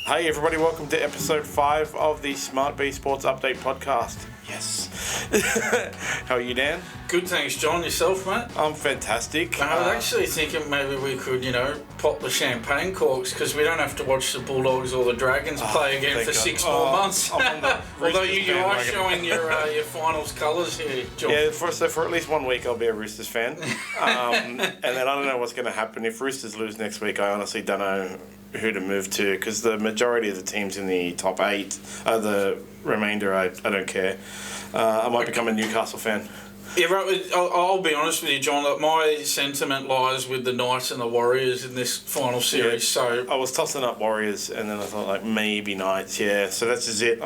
Hey everybody, welcome to episode 5 of the SmartB Sports Update podcast. Yes. How are you, Dan? Good, thanks, John. Yourself, mate? I'm fantastic. I was actually thinking maybe we could, pop the champagne corks because we don't have to watch the Bulldogs or the Dragons play again for 6 more months. Although you are showing your finals colours here, John. Yeah, for at least 1 week I'll be a Roosters fan. And then I don't know what's going to happen. If Roosters lose next week, I honestly don't know who to move to because the majority of the teams in the top 8, the remainder, I don't care. I might become a Newcastle fan. Yeah, right. I'll be honest with you, John. That my sentiment lies with the Knights and the Warriors in this final series. Yeah, so I was tossing up Warriors, and then I thought maybe Knights. Yeah, so that's just it.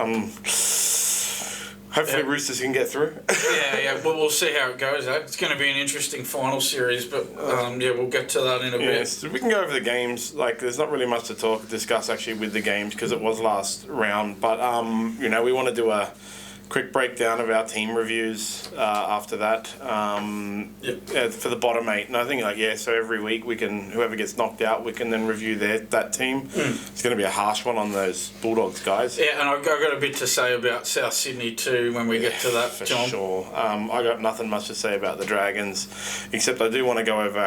Hopefully Roosters can get through. yeah. Well, we'll see how it goes. It's going to be an interesting final series, but we'll get to that in a bit. So we can go over the games. There's not really much to discuss actually with the games because it was last round. But we want to do a quick breakdown of our team reviews after that for the bottom 8. And I think so every week whoever gets knocked out, we can then review that team. It's going to be a harsh one on those Bulldogs guys. Yeah, and I've got a bit to say about South Sydney too when we get to that, for John. Sure. I got nothing much to say about the Dragons, except I do want to go over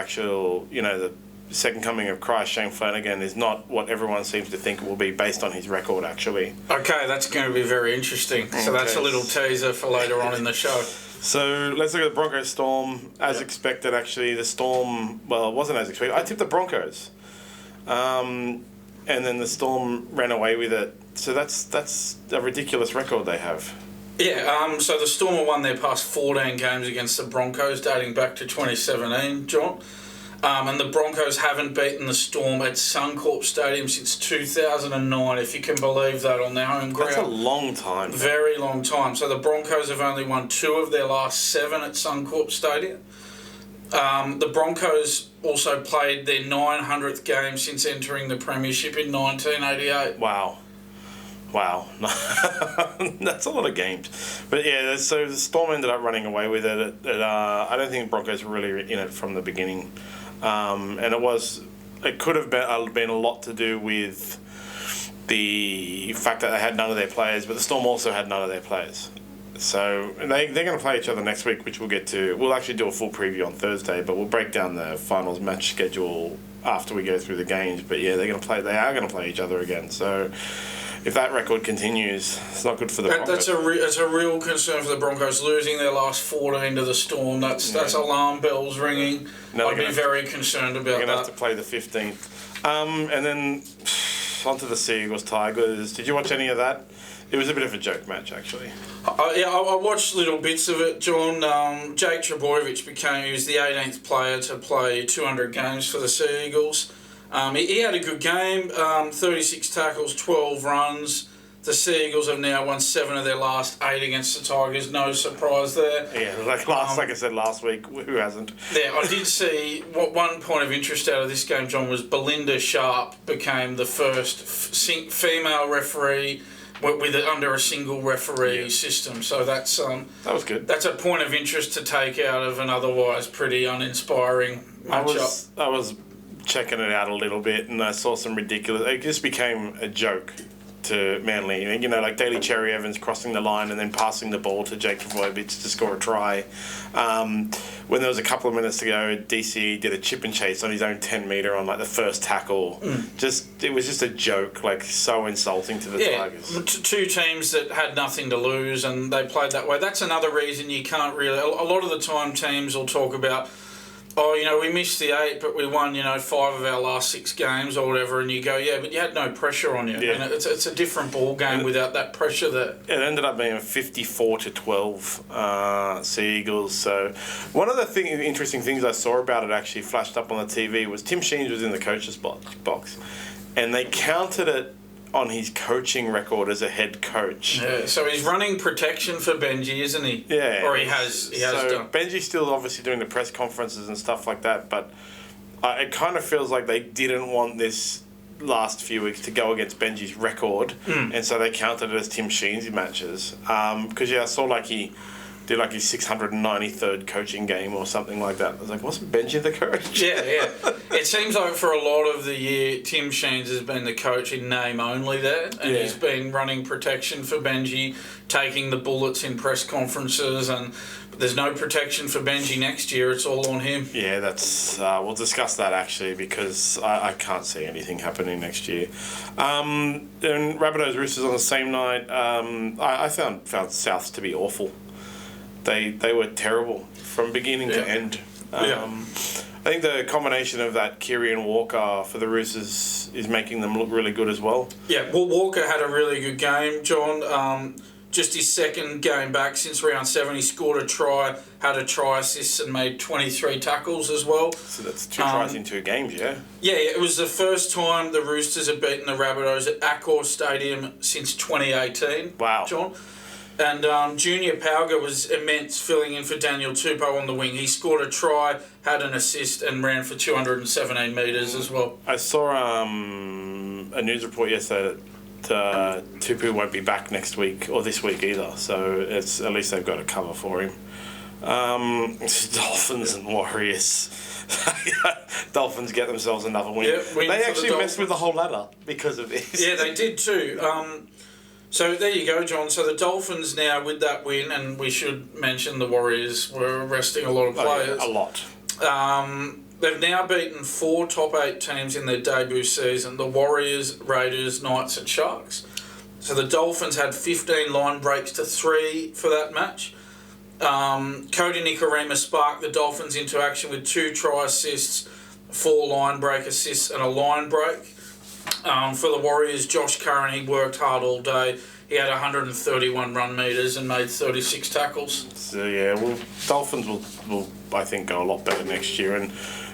the second coming of Christ. Shane Flanagan is not what everyone seems to think it will be based on his record, actually. Okay, that's going to be very interesting. So that's a little teaser for later on in the show. So let's look at the Broncos Storm. As expected, actually, the Storm, it wasn't as expected. I tipped the Broncos. And then the Storm ran away with it. So that's a ridiculous record they have. Yeah, so the Storm have won their past 14 games against the Broncos dating back to 2017, John. And the Broncos haven't beaten the Storm at Suncorp Stadium since 2009, if you can believe that, on their home ground. That's a long time. Very long time. So the Broncos have only won 2 of their last 7 at Suncorp Stadium. The Broncos also played their 900th game since entering the Premiership in 1988. Wow. That's a lot of games. But yeah, so the Storm ended up running away with it. I don't think the Broncos were really in it from the beginning. And it could have been a lot to do with the fact that they had none of their players, but the Storm also had none of their players. So they're going to play each other next week, which we'll get to. We'll actually do a full preview on Thursday, but we'll break down the finals match schedule after we go through the games. But yeah, they are going to play each other again. So if that record continues, it's not good for the Broncos. That's a real concern for the Broncos, losing their last 14 to the Storm. That's alarm bells ringing. I'd be very concerned about that. They're going to have to play the 15th. And then onto the Seagulls Tigers. Did you watch any of that? It was a bit of a joke match, actually. I watched little bits of it, John. Jake Trbojevic he was the 18th player to play 200 games for the Seagulls. He had a good game, 36 tackles, 12 runs. The Seagulls have now won 7 of their last 8 against the Tigers. No surprise there. Yeah, like I said last week, who hasn't? Yeah, I did see one point of interest out of this game, John, was Belinda Sharp became the first female referee under a single referee system. So that was good. That's a point of interest to take out of an otherwise pretty uninspiring matchup. I was checking it out a little bit, and I saw some ridiculous. It just became a joke to Manly. Like Daly Cherry Evans crossing the line and then passing the ball to Jake Trbojevic to score a try. When there was a couple of minutes to go, DC did a chip and chase on his own 10-metre on the first tackle. It was just a joke, so insulting to the Tigers. 2 teams that had nothing to lose, and they played that way. That's another reason you can't really. A lot of the time, teams will talk about, we missed the 8, but we won, 5 of our last 6 games or whatever, and you go, yeah, but you had no pressure on you. Yeah. And it's a different ball game without that pressure there. It ended up being 54-12 Seagulls. So one of the interesting things I saw about it actually flashed up on the TV was Tim Sheens was in the coach's box, and they counted it on his coaching record as a head coach. Yeah, so he's running protection for Benji, isn't he? Yeah. Or he has done. Benji's still obviously doing the press conferences and stuff like that, but it kind of feels like they didn't want this last few weeks to go against Benji's record, and so they counted it as Tim Sheens' matches. Because I saw he did like his 693rd coaching game or something like that. I was like, wasn't Benji the coach? Yeah. It seems like for a lot of the year, Tim Sheens has been the coach in name only there, and he's been running protection for Benji, taking the bullets in press conferences, and there's no protection for Benji next year. It's all on him. Yeah, that's we'll discuss that actually, because I can't see anything happening next year. Then Rabbitohs Roosters on the same night. I found Souths to be awful. They were terrible from beginning to end. I think the combination of that Kieran Walker for the Roosters is making them look really good as well. Yeah, well, Walker had a really good game, John. Just his second game back since round 7. He scored a try, had a try assist, and made 23 tackles as well. So that's 2 tries in 2 games, yeah? Yeah, it was the first time the Roosters have beaten the Rabbitohs at Accor Stadium since 2018. Wow. John. And Junior Pauga was immense, filling in for Daniel Tupou on the wing. He scored a try, had an assist, and ran for 217 metres as well. I saw a news report yesterday that Tupou won't be back next week or this week either, so it's at least they've got a cover for him. Dolphins and Warriors. Dolphins get themselves another win. Yeah, they actually messed with the whole ladder because of this. Yeah, they did too. So there you go, John. So the Dolphins now with that win, and we should mention the Warriors were resting a lot of players. A lot. They've now beaten 4 top 8 teams in their debut season: the Warriors, Raiders, Knights and Sharks. So the Dolphins had 15 line breaks to 3 for that match. Cody Nikorima sparked the Dolphins into action with 2 try assists, 4 line break assists and a line break. For the Warriors, Josh Curran, he worked hard all day. He had 131 run metres and made 36 tackles. So yeah, well, Dolphins will I think go a lot better next year. And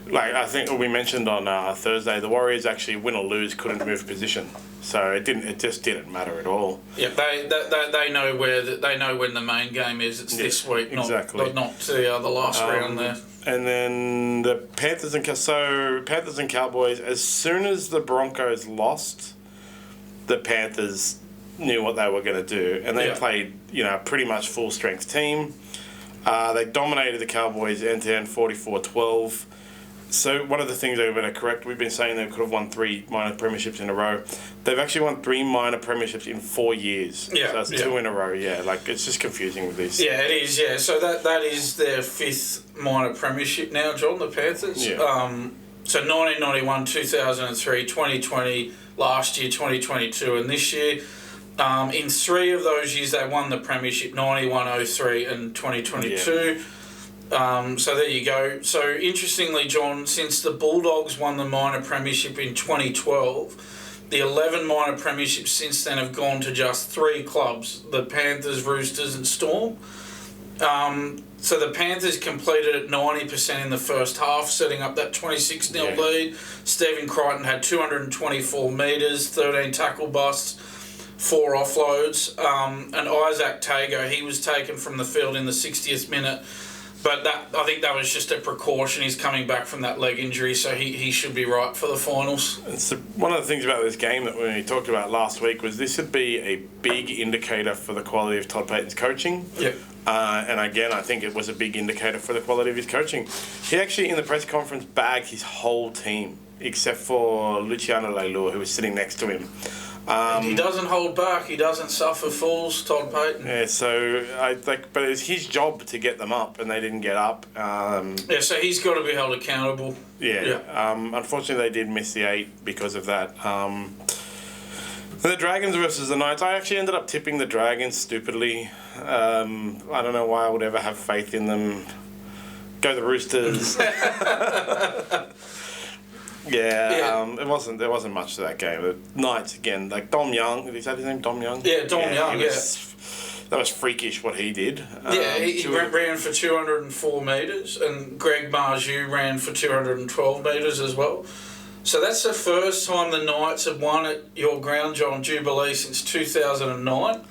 like I think we mentioned on Thursday, the Warriors actually win or lose couldn't move position, so it just didn't matter at all. Yeah, they know they know when the main game is. It's this week, not the last round there. And then the Panthers and Cowboys. As soon as the Broncos lost, the Panthers knew what they were going to do, and they played pretty much full strength team. They dominated the Cowboys end to end 44-12. So one of the things they were better correct, we've been saying they could have won 3 minor premierships in a row. They've actually won 3 minor premierships in 4 years. Yeah, so that's 2 in a row. Yeah, like it's just confusing with this. Yeah, it is. Yeah, so that is their 5th minor premiership now, John. The Panthers. Yeah. So 1991, 2003, 2020, last year, 2022, and this year. In 3 of those years, they won the premiership: 91, 03, and 2022. Yeah. So there you go. So interestingly, John, since the Bulldogs won the minor premiership in 2012, the 11 minor premierships since then have gone to just 3 clubs: the Panthers, Roosters, and Storm. So the Panthers completed at 90% in the first half, setting up that 26-0 lead. Stephen Crichton had 224 metres, 13 tackle busts, 4 offloads, and Isaac Tago, he was taken from the field in the 60th minute, but I think that was just a precaution. He's coming back from that leg injury, so he should be right for the finals. It's one of the things about this game that we talked about last week was this would be a big indicator for the quality of Todd Payten's coaching. Yep. And again, I think it was a big indicator for the quality of his coaching. He actually, in the press conference, bagged his whole team, except for Luciano Leilua, who was sitting next to him. He doesn't hold back. He doesn't suffer fools, Todd Payten. Yeah, so but it's his job to get them up, and they didn't get up. So he's got to be held accountable. Yeah. Unfortunately, they did miss the 8 because of that. The Dragons versus the Knights. I actually ended up tipping the Dragons stupidly. I don't know why I would ever have faith in them. Go the Roosters. There wasn't much to that game. The Knights again, like Dom Young. Is that his name? Dom Young. Yeah, Dom Young. That was freakish what he did. He ran for 204 metres, and Greg Marju ran for 212 metres as well. So that's the first time the Knights have won at your ground, John, Jubilee, since 2009.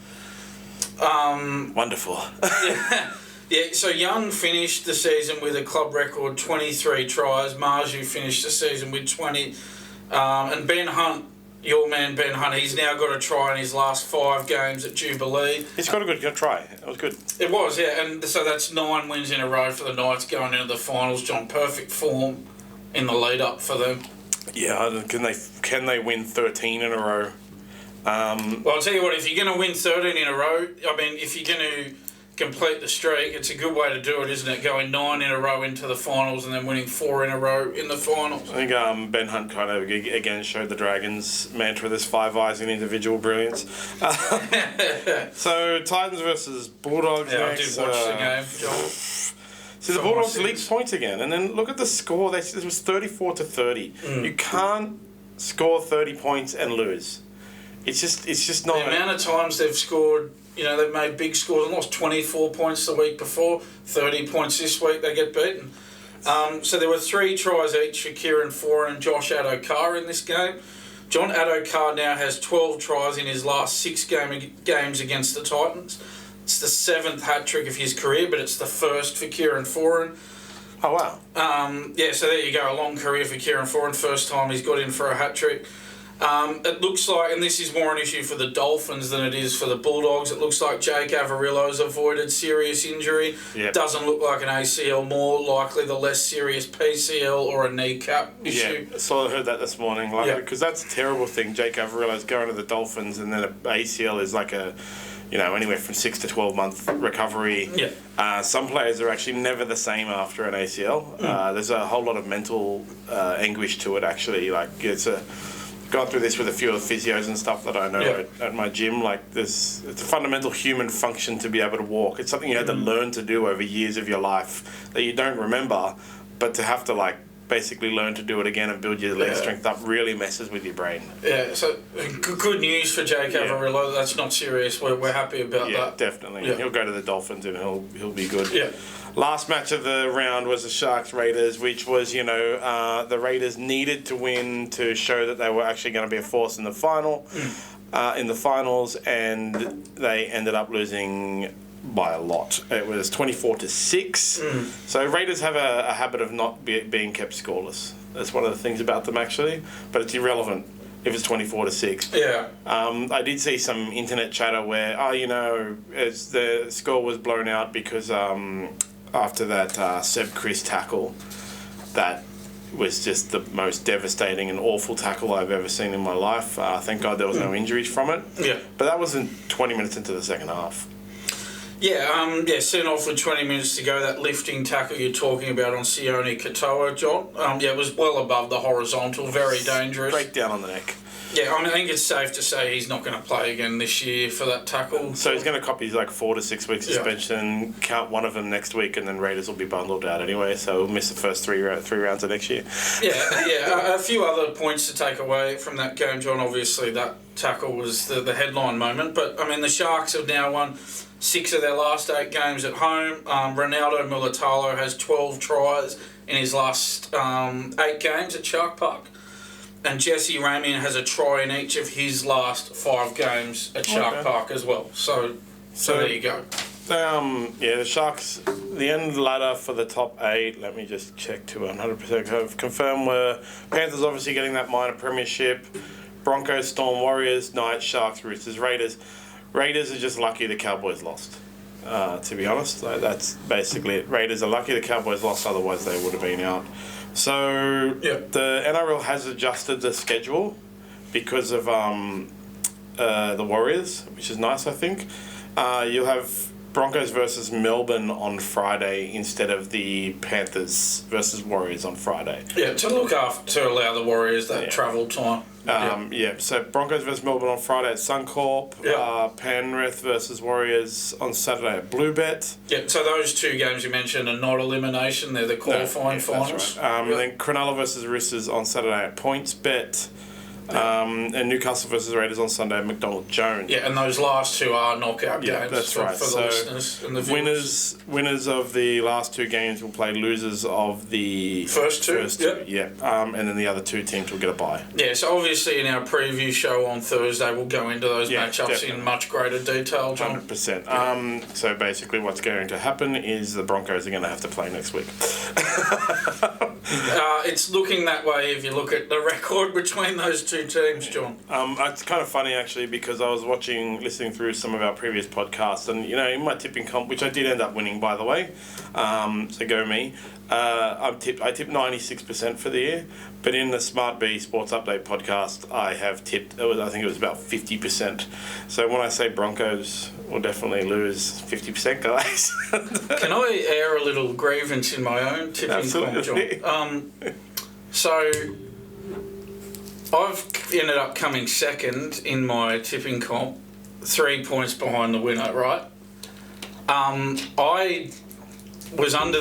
Wonderful. So Young finished the season with a club record 23 tries. Marju finished the season with 20. And Ben Hunt your man Ben Hunt, he's now got a try in his last 5 games at Jubilee. He's got a good try. It was good. It was, yeah, and so that's 9 wins in a row for the Knights going into the finals, John. Perfect form in the lead-up for them. Yeah, can they win 13 in a row? Well, I'll tell you what, if you're going to win 13 in a row, I mean, if you're going to complete the streak, it's a good way to do it, isn't it? Going 9 in a row into the finals and then winning 4 in a row in the finals. I think Ben Hunt kind of, again, showed the Dragons' mantra, there's 5 eyes in individual brilliance. So, Titans versus Bulldogs next. I did watch the game, John. So the Bulldogs leaked points again, and then look at the score. It was 34-30. You can't score 30 points and lose. It's just not. The amount of times they've scored, they've made big scores and lost 24 points the week before, 30 points this week, they get beaten. So there were 3 tries each for Kieran Foran and Josh Addo-Carr in this game. John Addo-Carr now has 12 tries in his last 6 games against the Titans. It's the 7th hat-trick of his career, but it's the first for Kieran Foran. Oh, wow. So there you go, a long career for Kieran Foran. First time he's got in for a hat-trick. It looks like, and this is more an issue for the Dolphins than it is for the Bulldogs, it looks like Jake Averillo's avoided serious injury. Yep. Doesn't look like an ACL, more likely the less serious PCL or a kneecap issue. Yeah, so I heard that this morning, because that's a terrible thing. Jake Averillo's going to the Dolphins, and then an ACL is like anywhere from 6 to 12 month recovery. Yeah. Some players are actually never the same after an ACL. There's a whole lot of mental anguish to it, actually. Gone through this with a few of the physios and stuff that I know at my gym. It's a fundamental human function to be able to walk. It's something you had to learn to do over years of your life that you don't remember, but to have to basically learn to do it again and build your leg strength up really messes with your brain. Yeah, so good news for Jake Averillo. That's not serious. We're happy about that. Yeah, definitely. Yeah. He'll go to the Dolphins and he'll be good. Yeah. Last match of the round was the Sharks-Raiders, which was, the Raiders needed to win to show that they were actually going to be a force in the finals, and they ended up losing by a lot. It was 24-6. So Raiders have a habit of not being kept scoreless. That's one of the things about them, actually, but it's irrelevant if it's 24-6. Yeah. I did see some internet chatter where, as the score was blown out because after that Seb Chris tackle, that was just the most devastating and awful tackle I've ever seen in my life. Thank God there was no injuries from it. Yeah. But that wasn't 20 minutes into the second half. Sent off with 20 minutes to go. That lifting tackle you're talking about on Sione Katoa, John. It was well above the horizontal, very dangerous. Straight down on the neck. Yeah, I think it's safe to say he's not going to play again this year for that tackle. So he's going to cop his 4 to 6 week suspension, count one of them next week, and then Raiders will be bundled out anyway, so we'll miss the first three rounds of next year. A few other points to take away from that game, John. Obviously, that tackle was the headline moment, but, the Sharks have now won 6 of their last 8 games at home. Ronaldo Mulitalo has 12 tries in his last 8 games at Shark Park. And Jesse Ramian has a try in each of his last 5 games at Shark Park as well. So there you go. The Sharks, the end ladder for the top 8, let me just check to 100% confirm, were Panthers obviously getting that minor premiership, Broncos, Storm, Warriors, Knights, Sharks, Roosters, Raiders. Raiders are just lucky the Cowboys lost, to be honest. That's basically it. Raiders are lucky the Cowboys lost, otherwise they would have been out. So the NRL has adjusted the schedule because of the Warriors, which is nice, I think. You'll have Broncos versus Melbourne on Friday instead of the Panthers versus Warriors on Friday. Yeah, to allow the Warriors that travel time. So Broncos versus Melbourne on Friday at Suncorp. Penrith versus Warriors on Saturday at Bluebet. Yeah, so those 2 games you mentioned are not elimination, they're the qualifying finals. Right. Then Cronulla versus Roosters on Saturday at PointsBet. And Newcastle versus Raiders on Sunday at McDonald Jones. Yeah, and those last 2 are knockout games that's right. for the listeners and the viewers. Winners of the last 2 games will play losers of the first two. And then the other 2 teams will get a bye. Yeah, so obviously in our preview show on Thursday we'll go into those matchups in much greater detail, John. 100%. So basically what's going to happen is the Broncos are going to have to play next week. It's looking that way if you look at the record between those two teams, John. It's kind of funny actually because I was listening through some of our previous podcasts, and in my tipping comp, which I did end up winning by the way, so go me. I tipped 96% for the year, but in the SmartB Sports Update podcast, I have tipped. I think it was about 50%. So when I say Broncos will definitely lose 50%, guys. Can I air a little grievance in my own tipping comp, John? So I've ended up coming second in my tipping comp, 3 points behind the winner, right? I was under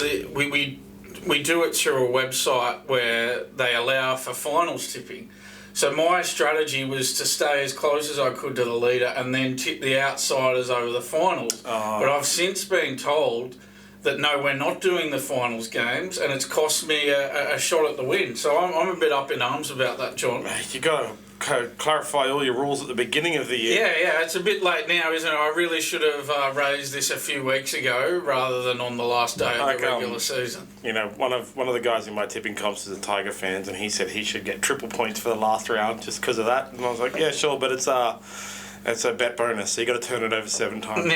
we do it through a website where they allow for finals tipping. So my strategy was to stay as close as I could to the leader and then tip the outsiders over the finals. But I've since been told that no, we're not doing the finals games, and it's cost me a shot at the win. So I'm a bit up in arms about that, John. You got to clarify all your rules at the beginning of the year. Yeah, it's a bit late now, isn't it? I really should have raised this a few weeks ago rather than on the last day of the regular season. One of the guys in my tipping comps is a Tiger fan, and he said he should get triple points for the last round just because of that. And I was like, yeah, sure, but it's a bet bonus, so you got to turn it over 7 times.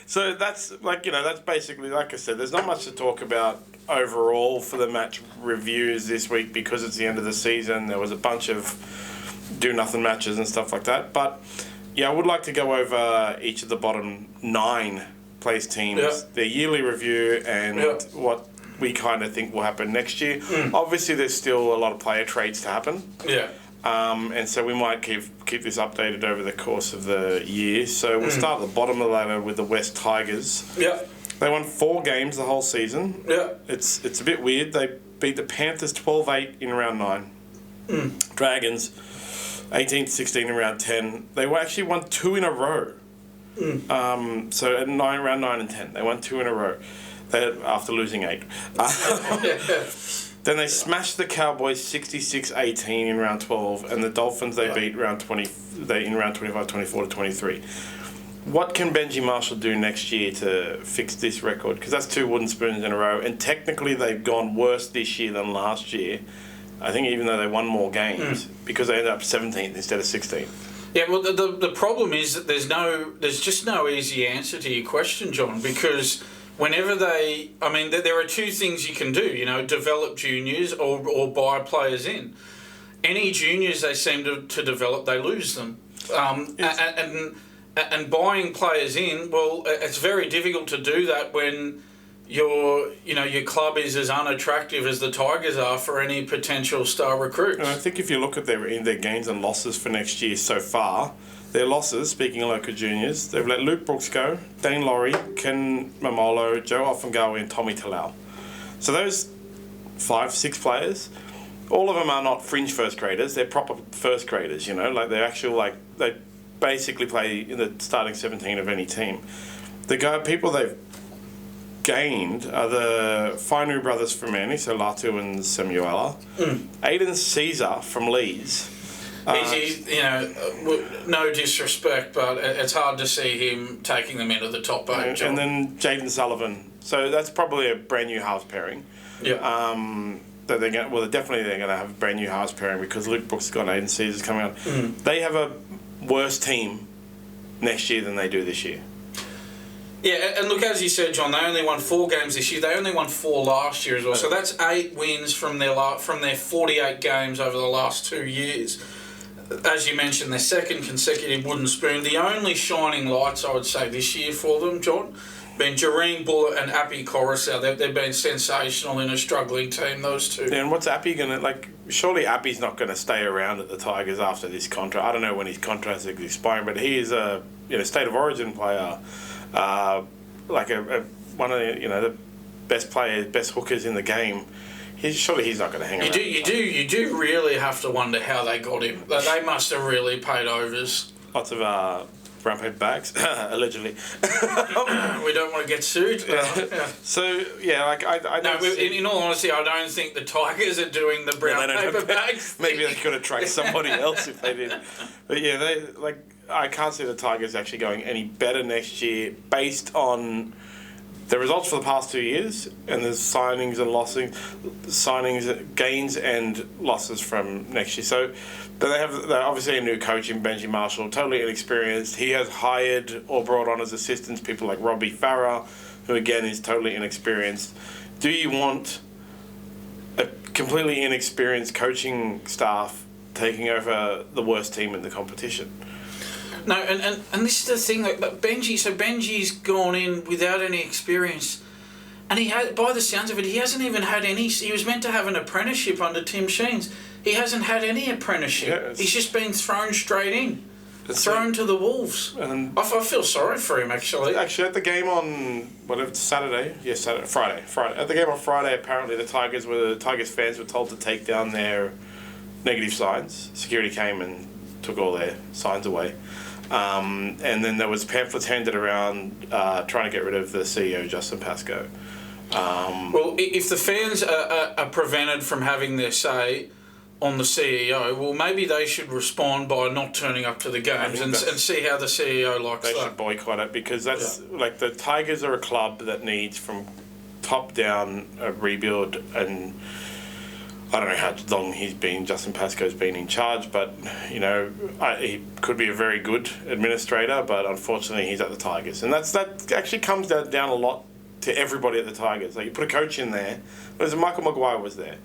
So that's that's basically, like I said, there's not much to talk about overall for the match reviews this week because it's the end of the season. There was a bunch of do-nothing matches and stuff like that. But, yeah, I would like to go over each of the bottom 9 place teams, their yearly review, and what we kind of think will happen next year. Obviously, there's still a lot of player trades to happen. Yeah. And so we might keep this updated over the course of the year. So we'll start at the bottom of the ladder with the West Tigers. Yeah. They won 4 games the whole season. Yeah. It's a bit weird. They beat the Panthers 12-8 in round 9. Dragons 18-16 in round 10. They actually won 2 in a row. So at round 9 and 10, they won 2 in a row. After losing 8. Then they smashed the Cowboys 66-18 in round 12, and the Dolphins they beat in round 25, 24-23. What can Benji Marshall do next year to fix this record? Because that's 2 wooden spoons in a row, and technically they've gone worse this year than last year. I think even though they won more games, because they ended up 17th instead of 16th. Yeah, well, the problem is that there's just no easy answer to your question, John, because whenever there are 2 things you can do, develop juniors or buy players in. Any juniors they seem to develop, they lose them. And buying players in, well, it's very difficult to do that when your club is as unattractive as the Tigers are for any potential star recruits. And I think if you look at their gains and losses for next year so far, their losses, speaking of local juniors, they've let Luke Brooks go, Dane Laurie, Ken Mamolo, Joe Offengawi and Tommy Talau. So those 5-6 players, all of them are not fringe first graders, they're proper first graders, they're actual, they basically play in the starting 17 of any team. People they've gained are the Finery brothers from Manly, so Latu and Samuela, Aiden Caesar from Leeds. No disrespect, but it's hard to see him taking them into the top 8. And then Jaden Sullivan. So that's probably a brand new halves pairing. Yeah. That they're going to have a brand new halves pairing because Luke Brooks has got Aiden Caesar's coming out. They have a worse team next year than they do this year. Yeah, and look, as you said, John, they only won 4 games this year. They only won 4 last year as well. So that's 8 wins from their 48 games over the last 2 years. As you mentioned, their second consecutive wooden spoon. The only shining lights, I would say, this year for them, John, been Jareen Bullitt and Appy Coruscant. They've been sensational in a struggling team, those 2. Yeah, and what's Appy going to, surely Appy's not going to stay around at the Tigers after this contract. I don't know when his contract is expiring, but he is a state of origin player, one of the best hookers in the game. Surely he's not going to hang around. You do really have to wonder how they got him. They must have really paid overs. Lots of brown paper bags, allegedly. We don't want to get sued. Yeah. So I don't. In all honesty, I don't think the Tigers are doing the brown paper bags. Maybe they could attract somebody else if they did. But yeah, I can't see the Tigers actually going any better next year based on the results for the past 2 years, and there's gains and losses from next year. So, but they're obviously a new coach in Benji Marshall, totally inexperienced. He has hired or brought on as assistants people like Robbie Farah, who again is totally inexperienced. Do you want a completely inexperienced coaching staff taking over the worst team in the competition? No, and this is the thing, like Benji's gone in without any experience, and he had, by the sounds of it, he hasn't even had any. He was meant to have an apprenticeship under Tim Sheens. He hasn't had any apprenticeship. Yeah, he's just been thrown straight in, thrown to the wolves. And I feel sorry for him, actually. Actually, at the game on Friday. At the game on Friday, apparently the Tigers fans were told to take down their negative signs. Security came and took all their signs away. And then there was pamphlets handed around trying to get rid of the CEO, Justin Pascoe. Well, if the fans are prevented from having their say on the CEO, well, maybe they should respond by not turning up to the games and see how the CEO likes that. They should boycott it, because that's like the Tigers are a club that needs from top down a rebuild, and I don't know how long Justin Pascoe's been in charge, but, you know, he could be a very good administrator, but unfortunately he's at the Tigers. And that actually comes down a lot to everybody at the Tigers. Like, you put a coach in there, Michael Maguire was there.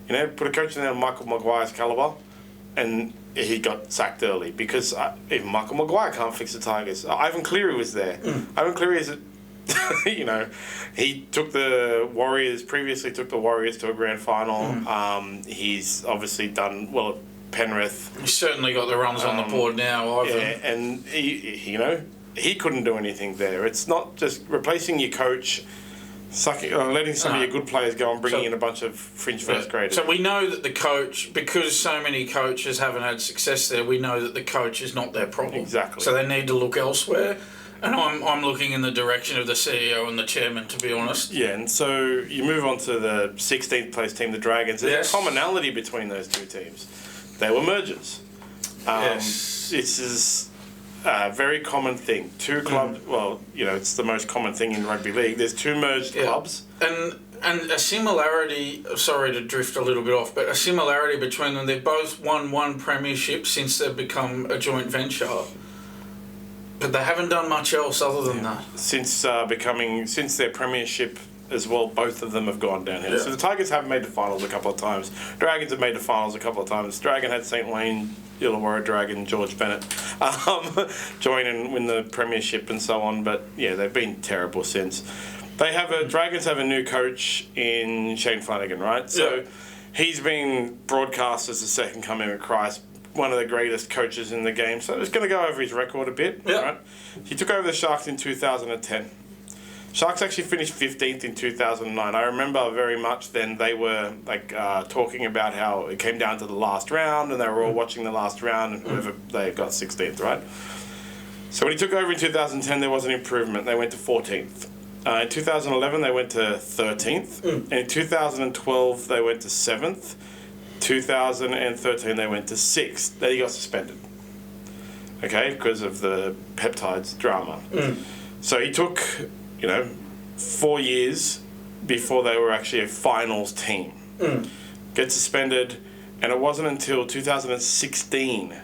You know, put a coach in there of Michael Maguire's calibre, and he got sacked early, because even Michael Maguire can't fix the Tigers. Ivan Cleary was there. Ivan Cleary is you know, he previously took the Warriors to a grand final. He's obviously done well at Penrith. He's certainly got the runs on the board now, Ivan. Yeah, and he couldn't do anything there. It's not just replacing your coach, letting some of your good players go and bringing in a bunch of fringe first graders. So we know that the coach, because so many coaches haven't had success there, we know that the coach is not their problem. Exactly. So they need to look elsewhere. And I'm looking in the direction of the CEO and the chairman, to be honest. Yeah, and so you move on to the 16th place team, the Dragons. There's a commonality between those two teams. They were mergers. This is a very common thing. Two clubs, well, you know, it's the most common thing in rugby league. There's two merged clubs. And a similarity, sorry to drift a little bit off, but a similarity between them, they've both won one premiership since they've become a joint venture. But they haven't done much else other than that. Since their premiership as well, both of them have gone downhill. So the Tigers have made the finals a couple of times. Dragons have made the finals a couple of times. Dragon had St. Wayne, Illawarra Dragon, George Bennett join and win the premiership and so on. But yeah, they've been terrible since. Dragons have a new coach in Shane Flanagan, right? So he's been broadcast as the second coming of Christ, one of the greatest coaches in the game. So I'm just going to go over his record a bit. Right? He took over the Sharks in 2010. Sharks actually finished 15th in 2009. I remember very much then they were talking about how it came down to the last round, and they were all watching the last round, and whoever they got 16th, right? So when he took over in 2010, there was an improvement. They went to 14th. In 2011, they went to 13th. And in 2012, they went to 7th. 2013 they went to 6th. Then he got suspended. Okay, because of the peptides drama. So he took, 4 years before they were actually a finals team. Get suspended, and it wasn't until 2016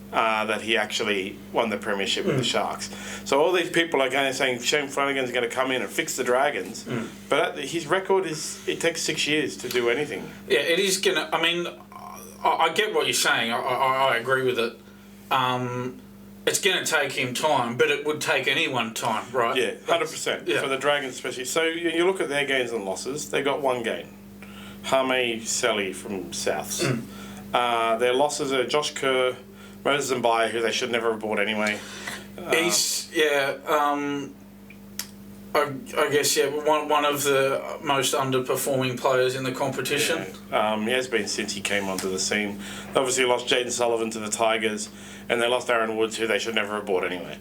that he actually won the premiership with the Sharks. So all these people are going saying Shane Flanagan's going to come in and fix the Dragons, but his record it takes 6 years to do anything. Yeah, it is going to, I get what you're saying, I agree with it. It's going to take him time, but it would take anyone time, right? Yeah, 100%, for the Dragons especially. So you look at their gains and losses, they got one gain. Hame Sally from Souths. Their losses are Josh Kerr, Moses Mbai, who they should never have bought anyway. I guess, one of the most underperforming players in the competition. He has been since he came onto the scene. They obviously lost Jaden Sullivan to the Tigers, and they lost Aaron Woods, who they should never have bought anyway.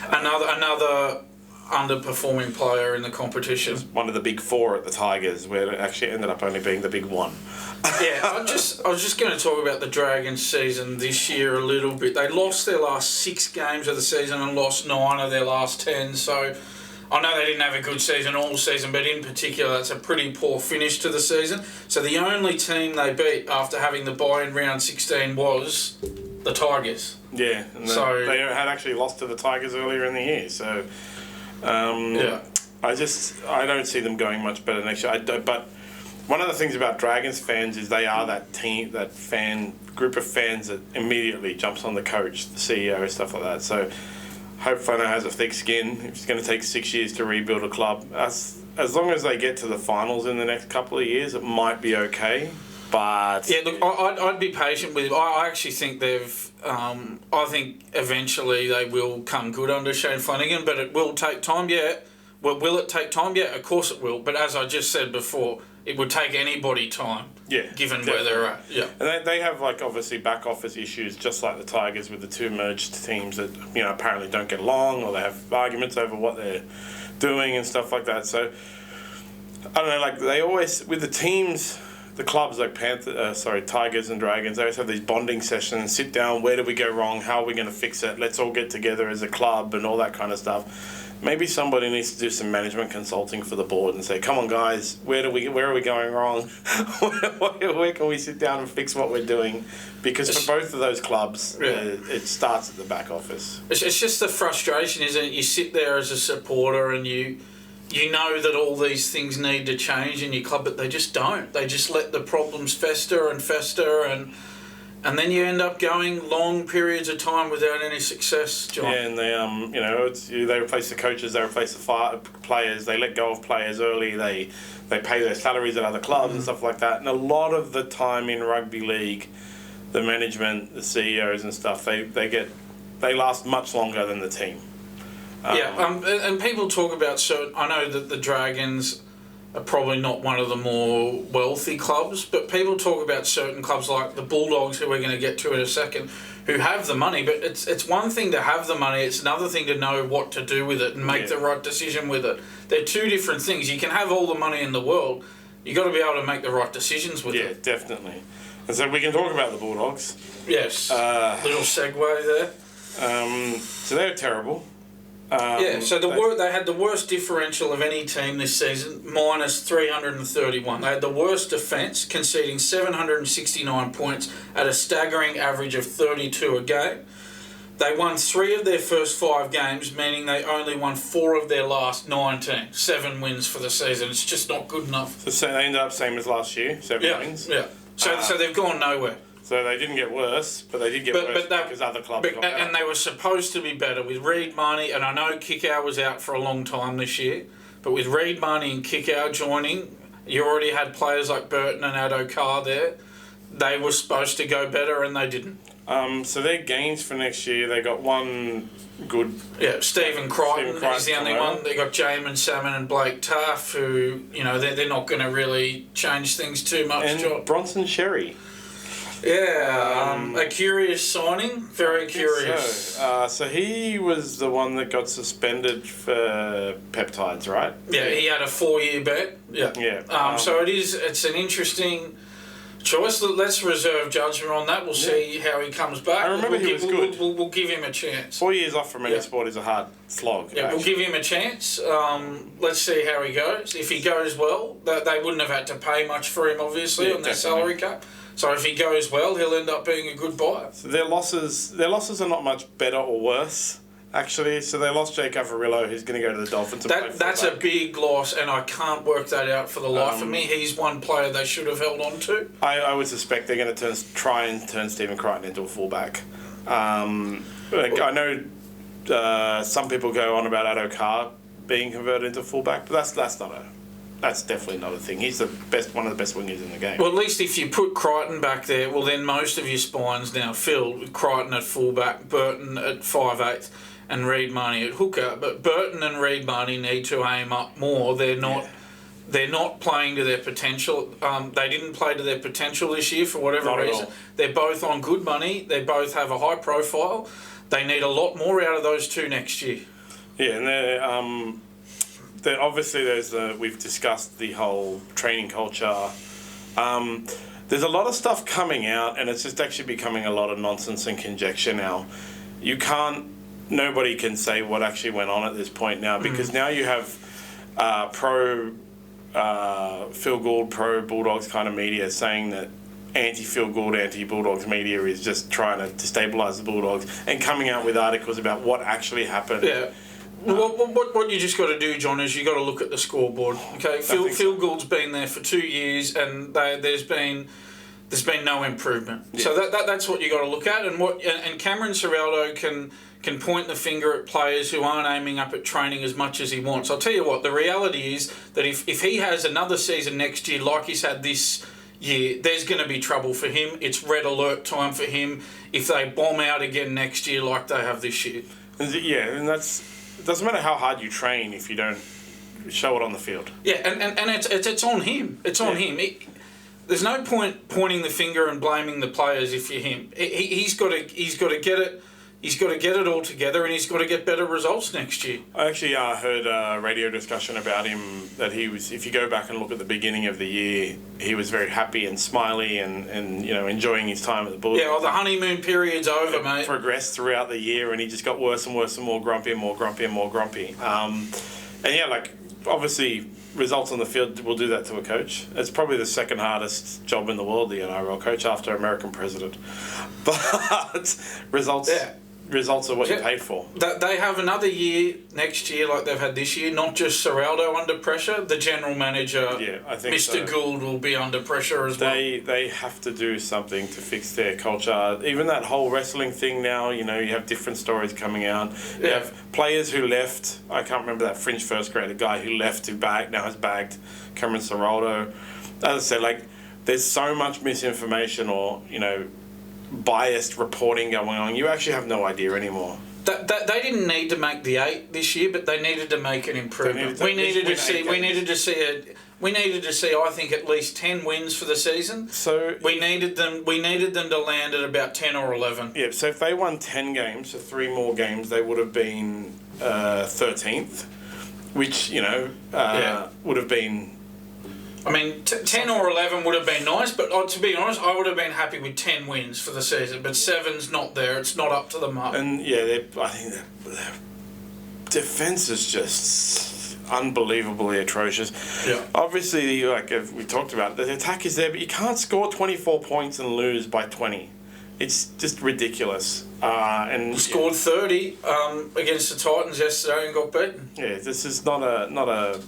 Another underperforming player in the competition. One of the big four at the Tigers, where it actually ended up only being the big one. I was just going to talk about the Dragons season this year a little bit. They lost their last 6 games of the season and lost 9 of their last 10, so I know they didn't have a good season all season, but in particular, it's a pretty poor finish to the season. So the only team they beat after having the bye in round 16 was the Tigers. Yeah, and they had actually lost to the Tigers earlier in the year. So, I don't see them going much better next year. But one of the things about Dragons fans is they are that team, that group of fans that immediately jumps on the coach, the CEO, stuff like that. So, hope Fano has a thick skin. It's going to take 6 years to rebuild a club. As long as they get to the finals in the next couple of years, it might be okay. But yeah, look, I'd be patient with him. I actually think they've. I think eventually they will come good under Shane Flanagan, but it will take time. Yeah. Well, will it take time? Yeah, of course it will. But as I just said before, it would take anybody time. Yeah, given definitely. Where they're at. Yeah, and they have obviously back office issues, just like the Tigers with the two merged teams that apparently don't get along, or they have arguments over what they're doing and stuff like that. So I don't know. They always with the teams. The clubs like Tigers and Dragons, they always have these bonding sessions, sit down, where did we go wrong, how are we going to fix it, let's all get together as a club and all that kind of stuff. Maybe somebody needs to do some management consulting for the board and say, come on guys, where are we going wrong? Where can we sit down and fix what we're doing? Because for both of those clubs, it starts at the back office. It's just the frustration, isn't it? You sit there as a supporter and you know that all these things need to change in your club, but they just don't. They just let the problems fester and fester, and then you end up going long periods of time without any success, John. Yeah, and they replace the coaches, they replace the players, they let go of players early, they pay their salaries at other clubs and stuff like that. And a lot of the time in rugby league, the management, the CEOs and stuff, they last much longer than the team. And people talk about I know that the Dragons are probably not one of the more wealthy clubs, but people talk about certain clubs like the Bulldogs, who we're going to get to in a second, who have the money. But it's one thing to have the money; it's another thing to know what to do with it and make the right decision with it. They're two different things. You can have all the money in the world. You got to be able to make the right decisions with it. Yeah, definitely. And so we can talk about the Bulldogs. Yes. Little segue there. So they're terrible. So they had the worst differential of any team this season, minus 331. They had the worst defence, conceding 769 points at a staggering average of 32 a game. They won 3 of their first 5 games, meaning they only won 4 of their last 19. 7 wins for the season. It's just not good enough. So they ended up same as last year, 7 wins? Yeah. So they've gone nowhere. So they didn't get worse, but they did get worse because other clubs got better. And they were supposed to be better with Reid Marnie, and I know Kickow was out for a long time this year, but with Reid Marnie and Kickow joining, you already had players like Burton and Addo-Carr there. They were supposed to go better, and they didn't. So their gains for next year, they got one good... Yeah, Stephen Crichton is the only one. They got Jamin Salmon and Blake Taff, who, they're not going to really change things too much. And Bronson Sherry. Yeah, a curious signing. Very curious. So he was the one that got suspended for peptides, right? Yeah, he had a 4-year bet. Yeah. So it's an interesting choice. Let's reserve judgment on that. We'll see how he comes back. I remember he was good. We'll give him a chance. 4 years off from any sport is a hard slog. Yeah, we'll give him a chance. Let's see how he goes. If he goes well, they wouldn't have had to pay much for him, obviously, on their salary cap. So if he goes well, he'll end up being a good buyer. So their losses are not much better or worse, actually. So they lost Jake Averillo, who's going to go to the Dolphins. That's a big loss, and I can't work that out for the life of me. He's one player they should have held on to. I would suspect they're going to try and turn Stephen Crichton into a fullback. I know some people go on about Addo-Carr being converted into fullback, but that's definitely not a thing. He's one of the best wingers in the game. Well, at least if you put Crichton back there, well, then most of your spine's now filled with Crichton at fullback, Burton at 5'8", and Reid Marnie at hooker. But Burton and Reid Marnie need to aim up more. They're not playing to their potential. They didn't play to their potential this year for whatever reason. They're both on good money. They both have a high profile. They need a lot more out of those two next year. Yeah, and they're... obviously, we've discussed the whole training culture. There's a lot of stuff coming out, and it's just actually becoming a lot of nonsense and conjecture now. You can't nobody can say what actually went on at this point now, because now you have pro Phil Gould, pro Bulldogs kind of media saying that anti-Phil Gould, anti-Bulldogs media is just trying to destabilise the Bulldogs and coming out with articles about what actually happened. Yeah. What you just got to do, John, is you got to look at the scoreboard. Okay, Phil Gould's been there for 2 years, and there's been no improvement. Yeah. So that's what you got to look at, and Cameron Ciraldo can point the finger at players who aren't aiming up at training as much as he wants. I'll tell you what, the reality is that if he has another season next year like he's had this year, there's going to be trouble for him. It's red alert time for him if they bomb out again next year like they have this year. Yeah, and it doesn't matter how hard you train if you don't show it on the field. Yeah, and it's on him. It's on him. There's no point pointing the finger and blaming the players if you're him. He's got to get it. He's got to get it all together, and he's got to get better results next year. I actually heard a radio discussion about him that he was. If you go back and look at the beginning of the year, he was very happy and smiley and enjoying his time at the Bulldogs. Yeah, well, the honeymoon period's over, mate. Progressed throughout the year, and he just got worse and worse and more grumpy and more grumpy and more grumpy. Obviously, results on the field will do that to a coach. It's probably the second hardest job in the world, the NRL coach, after American president. But results. Yeah. Results are what you paid for. They have another year next year like they've had this year, not just Ciraldo under pressure. The general manager, I think Mr. Gould, will be under pressure as well. They have to do something to fix their culture. Even that whole wrestling thing now, you have different stories coming out. You have players who left. I can't remember that fringe first grader guy who left, now has bagged Cameron Ciraldo. As I said, there's so much misinformation or, biased reporting going on. You actually have no idea anymore. They didn't need to make the 8 this year, but they needed to make an improvement. We needed to see. I think at least 10 wins for the season. So we needed them to land at about 10 or 11. Yeah. So if they won 10 games, so 3 more games, they would have been 13th, which would have been. I mean, 10 or 11 would have been nice, but to be honest, I would have been happy with 10 wins for the season. But 7's not there; it's not up to the mark. And I think their defense is just unbelievably atrocious. Yeah. Obviously, like we talked about, the attack is there, but you can't score 24 points and lose by 20. It's just ridiculous. And he scored 30 against the Titans yesterday and got beaten. Yeah, this is not a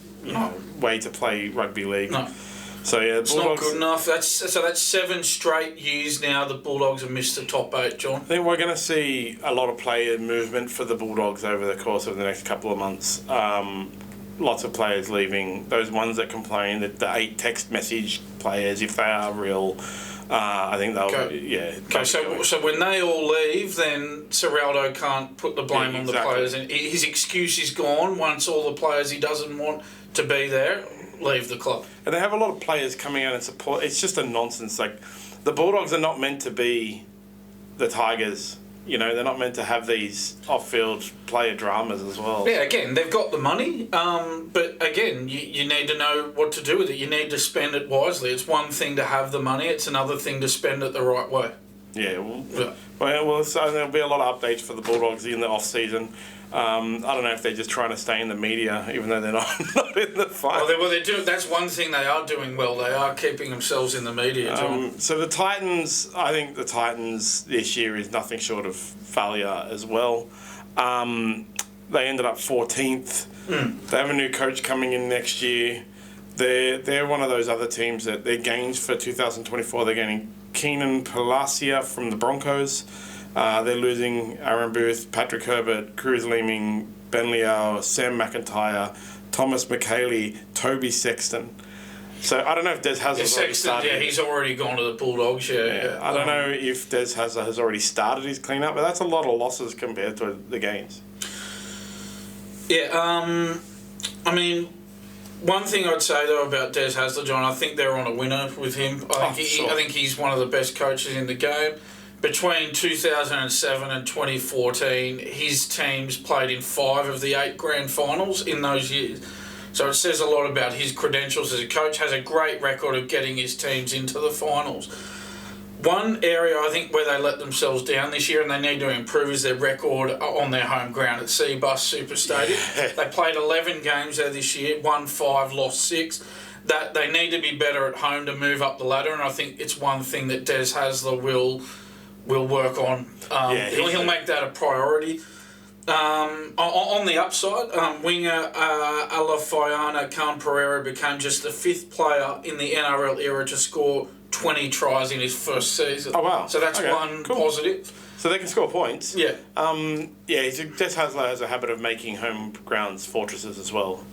way to play rugby league. No. So it's not good enough. That's 7 straight years now the Bulldogs have missed the top 8, John. I think we're going to see a lot of player movement for the Bulldogs over the course of the next couple of months. Lots of players leaving. Those ones that complain, the 8 text message players, if they are real, I think they'll. Okay, so when they all leave, then Ciraldo can't put the blame on the players, and his excuse is gone once all the players he doesn't want to be there leave the club. And they have a lot of players coming out and support. It's just a nonsense. The Bulldogs are not meant to be the Tigers. They're not meant to have these off-field player dramas as well. Yeah, again, they've got the money, but again, you need to know what to do with it. You need to spend it wisely. It's one thing to have the money; it's another thing to spend it the right way. Yeah, so there'll be a lot of updates for the Bulldogs in the off-season. I don't know if they're just trying to stay in the media, even though they're not in the fight. Well, they're doing. That's one thing they are doing well. They are keeping themselves in the media. So the Titans, I think the Titans this year is nothing short of failure as well. They ended up 14th. They have a new coach coming in next year. They're one of those other teams that their gains for 2024. They're getting Keenan Palacia from the Broncos. They're losing Aaron Booth, Patrick Herbert, Cruz Leeming, Ben Liao, Sam McIntyre, Thomas McHaley, Toby Sexton. So I don't know if Des Hazard's already started. Yeah, he's already gone to the Bulldogs. Yeah. I don't know if Des Hazard has already started his clean-up, but that's a lot of losses compared to the gains. Yeah, I mean, one thing I'd say though about Des Hazard, John, I think they're on a winner with him. I think he's one of the best coaches in the game. Between 2007 and 2014, his teams played in 5 of the 8 grand finals in those years. So it says a lot about his credentials as a coach. Has a great record of getting his teams into the finals. One area I think where they let themselves down this year and they need to improve is their record on their home ground at Seabus Super Stadium. They played 11 games there this year, won 5, lost 6. That they need to be better at home to move up the ladder, and I think it's one thing that Des Hasler will work on. He'll make that a priority. On the upside, winger Alafayana Khan Pereira became just the 5th player in the NRL era to score 20 tries in his first season. Oh, wow. So that's one positive. So they can score points. Yeah. Des Hasler has a habit of making home grounds fortresses as well.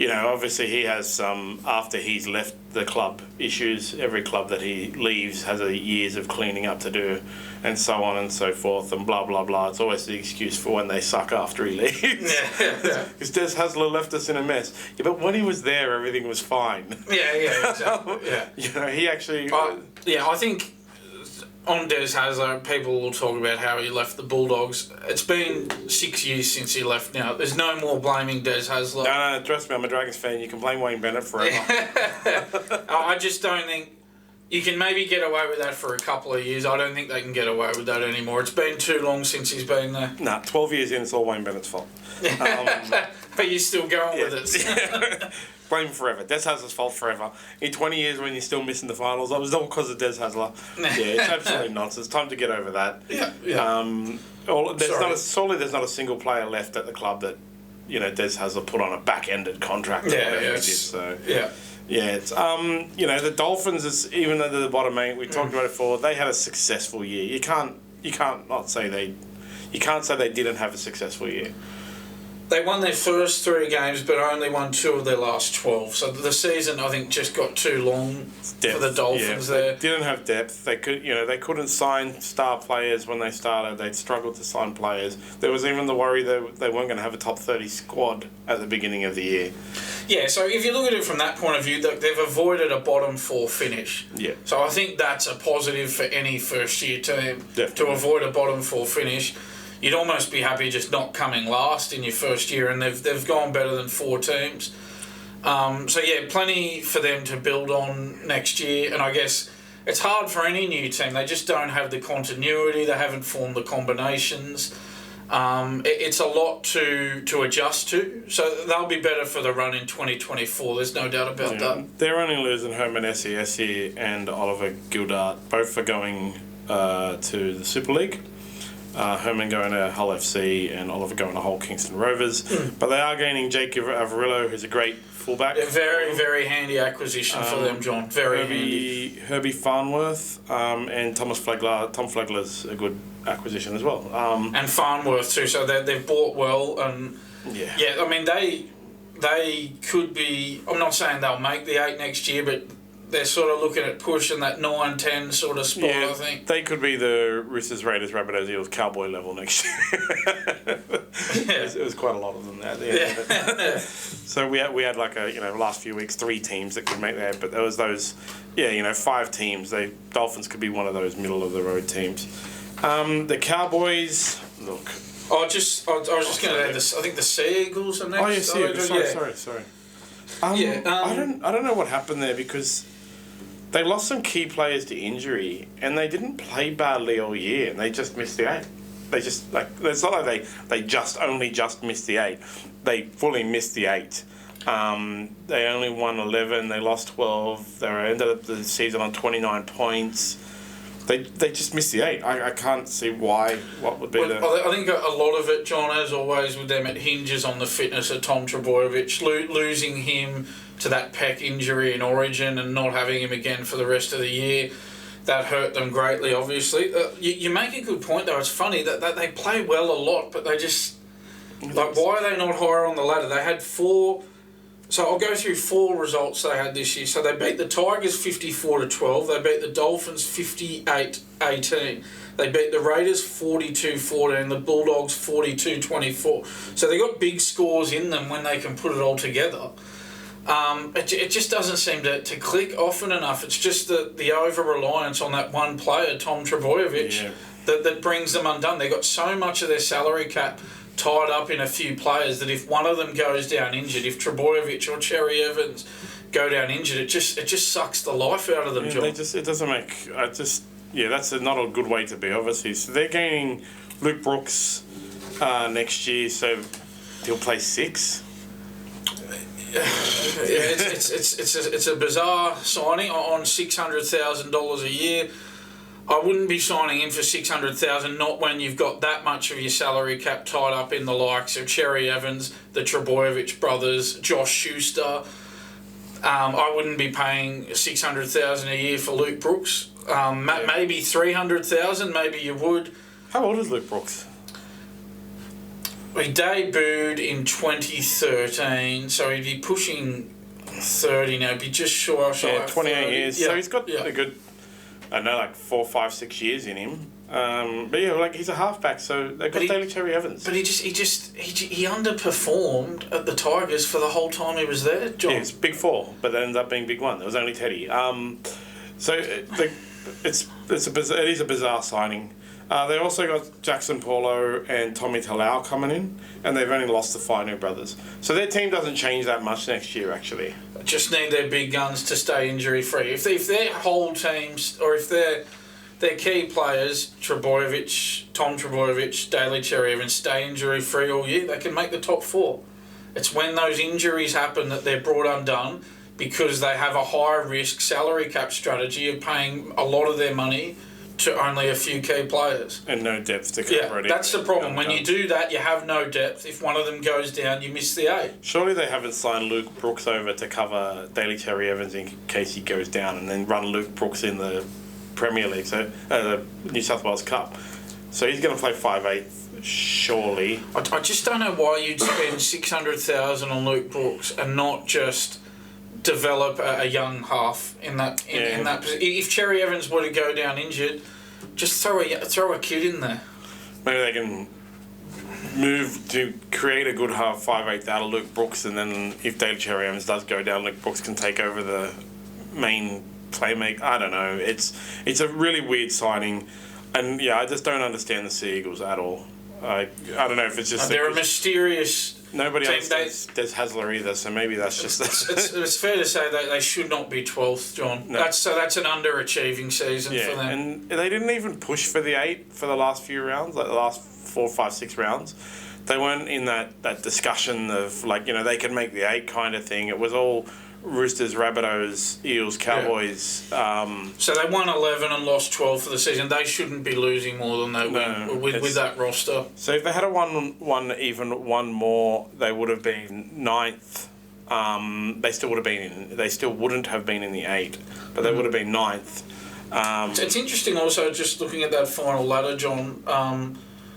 Obviously he has some, after he's left the club, issues. Every club that he leaves has years of cleaning up to do, and so on and so forth, and blah, blah, blah. It's always the excuse for when they suck after he leaves. Because Des Hasler left us in a mess. Yeah, but when he was there, everything was fine. Exactly. He actually... I think... On Des Hasler, people will talk about how he left the Bulldogs. It's been 6 years since he left now. There's no more blaming Des Hasler. No, trust me, I'm a Dragons fan. You can blame Wayne Bennett forever. I just don't think... You can maybe get away with that for a couple of years. I don't think they can get away with that anymore. It's been too long since he's been there. 12 years in, it's all Wayne Bennett's fault. But you're still going with it. Blame forever. Des Hasler's fault forever. In 20 years when you're still missing the finals, that was all because of Des Hasler. It's absolutely nonsense. Time to get over that. There's not a single player left at the club that, Des Hasler put on a back-ended contract. It's the Dolphins is, even though they're the bottom 8, we talked about it before, they had a successful year. You can't say they didn't have a successful year. They won their first 3 games, but only won 2 of their last 12. So the season, I think, just got too long for the Dolphins there. They didn't have depth. They couldn't sign star players when they started. They'd struggled to sign players. There was even the worry that they weren't going to have a top 30 squad at the beginning of the year. Yeah, so if you look at it from that point of view, they've avoided a bottom 4 finish. Yeah. So I think that's a positive for any first-year team. Definitely. To avoid a bottom 4 finish. You'd almost be happy just not coming last in your first year, and they've gone better than 4 teams. Plenty for them to build on next year, and I guess it's hard for any new team. They just don't have the continuity. They haven't formed the combinations. It's a lot to adjust to, so they'll be better for the run in 2024. There's no doubt about that. They're only losing Herman Esiesi and Oliver Gildart, both for going to the Super League. Herman going to Hull FC and Oliver going to Hull Kingston Rovers. But they are gaining Jake Averillo, who's a great fullback. A very, very handy acquisition for them, John. Very handy. Herbie Farnworth and Thomas Flegler. Tom Flegler's a good acquisition as well. And Farnworth too. So they've bought well. And I mean, they could be... I'm not saying they'll make the 8 next year, but... They're sort of looking at pushing that 9-10 sort of spot, I think. They could be the Roosters, Raiders, Rabbitohs, Eels, Cowboy level next year. It was quite a lot of them there. So we had like last few weeks 3 teams that could make that, but there was those 5 teams. Dolphins could be one of those middle of the road teams. The Cowboys, look. I was just going to add this. I think the Sea Eagles are next. Oh yeah, Sea Eagles. Sorry. I don't know what happened there because they lost some key players to injury and they didn't play badly all year and they just missed the 8. They just it's not like they just missed the 8. They fully missed the 8. They only won 11. They lost 12. They ended up the season on 29 points. They just missed the 8. I can't see why. What would be I think a lot of it, John, as always with them, it hinges on the fitness of Tom Trbojevic. Losing him to that pec injury in Origin and not having him again for the rest of the year, that hurt them greatly, obviously. You make a good point, though. It's funny that they play well a lot, but they just... why are they not higher on the ladder? They had 4... So I'll go through 4 results they had this year. So they beat the Tigers 54-12. They beat the Dolphins 58-18. They beat the Raiders 42-14. The Bulldogs 42-24. So they got big scores in them when they can put it all together. It just doesn't seem to click often enough. It's just the over-reliance on that one player, Tom Trbojevic, that brings them undone. They got so much of their salary cap tied up in a few players that if one of them goes down injured, if Trebojevic or Cherry Evans go down injured, it just sucks the life out of them, John. It doesn't make... that's not a good way to be, obviously. So they're gaining Luke Brooks next year, so he'll play 6. It's a bizarre signing on $600,000 a year. I wouldn't be signing him for $600,000, not when you've got that much of your salary cap tied up in the likes of Cherry Evans, the Trebojevic brothers, Josh Schuster. I wouldn't be paying $600,000 a year for Luke Brooks. Maybe $300,000, maybe you would. How old is Luke Brooks? He debuted in 2013, so he'd be pushing 30 now. He'd be just short. Yeah, 28 years. Yeah. So he's got a good, I don't know, like 4, 5, 6 years in him. But yeah, like he's a halfback, so they've got Daly Cherry Evans. But he underperformed at the Tigers for the whole time he was there, John. Yeah, it's big 4, but it ends up being big 1. There was only Teddy. So it is a bizarre signing. They also got Jackson Paulo and Tommy Talau coming in, and they've only lost the Fino brothers. So their team doesn't change that much next year, actually. Just need their big guns to stay injury-free. If their whole teams, or if their key players, Tom Trebojevic, Daly Cherry Evans, stay injury-free all year, they can make the top 4. It's when those injuries happen that they're brought undone because they have a high-risk salary cap strategy of paying a lot of their money to only a few key players. And no depth to cover it. Yeah, that's the problem. When you do that, you have no depth. If one of them goes down, you miss the 8. Surely they haven't signed Luke Brooks over to cover Daly Cherry Evans in case he goes down and then run Luke Brooks in the Premier League, so the New South Wales Cup. So he's going to play 5'8", surely. I just don't know why you'd spend $600,000 on Luke Brooks and not just develop a young half in that position. If Cherry Evans were to go down injured, just throw a kid in there. Maybe they can move to create a good half 5'8" out of Luke Brooks, and then if Daly Cherry Evans does go down, Luke Brooks can take over the main playmaker. I don't know. It's a really weird signing, and I just don't understand the Sea Eagles at all. I don't know if it's just they're a mysterious. Nobody else does Hasler either, so maybe that's just... It's fair to say that they should not be 12th, John. No. That's an underachieving season for them. And they didn't even push for the 8 for the last few rounds, like the last 4, 5, 6 rounds. They weren't in that discussion of, they can make the 8 kind of thing. It was all Roosters, Rabbitohs, Eels, Cowboys. So they won 11 and lost 12 for the season. They shouldn't be losing more than they win with that roster. So if they had won one more, they would have been 9th. They still wouldn't have been in the 8, but they would have been 9th. It's interesting also just looking at that final ladder, John.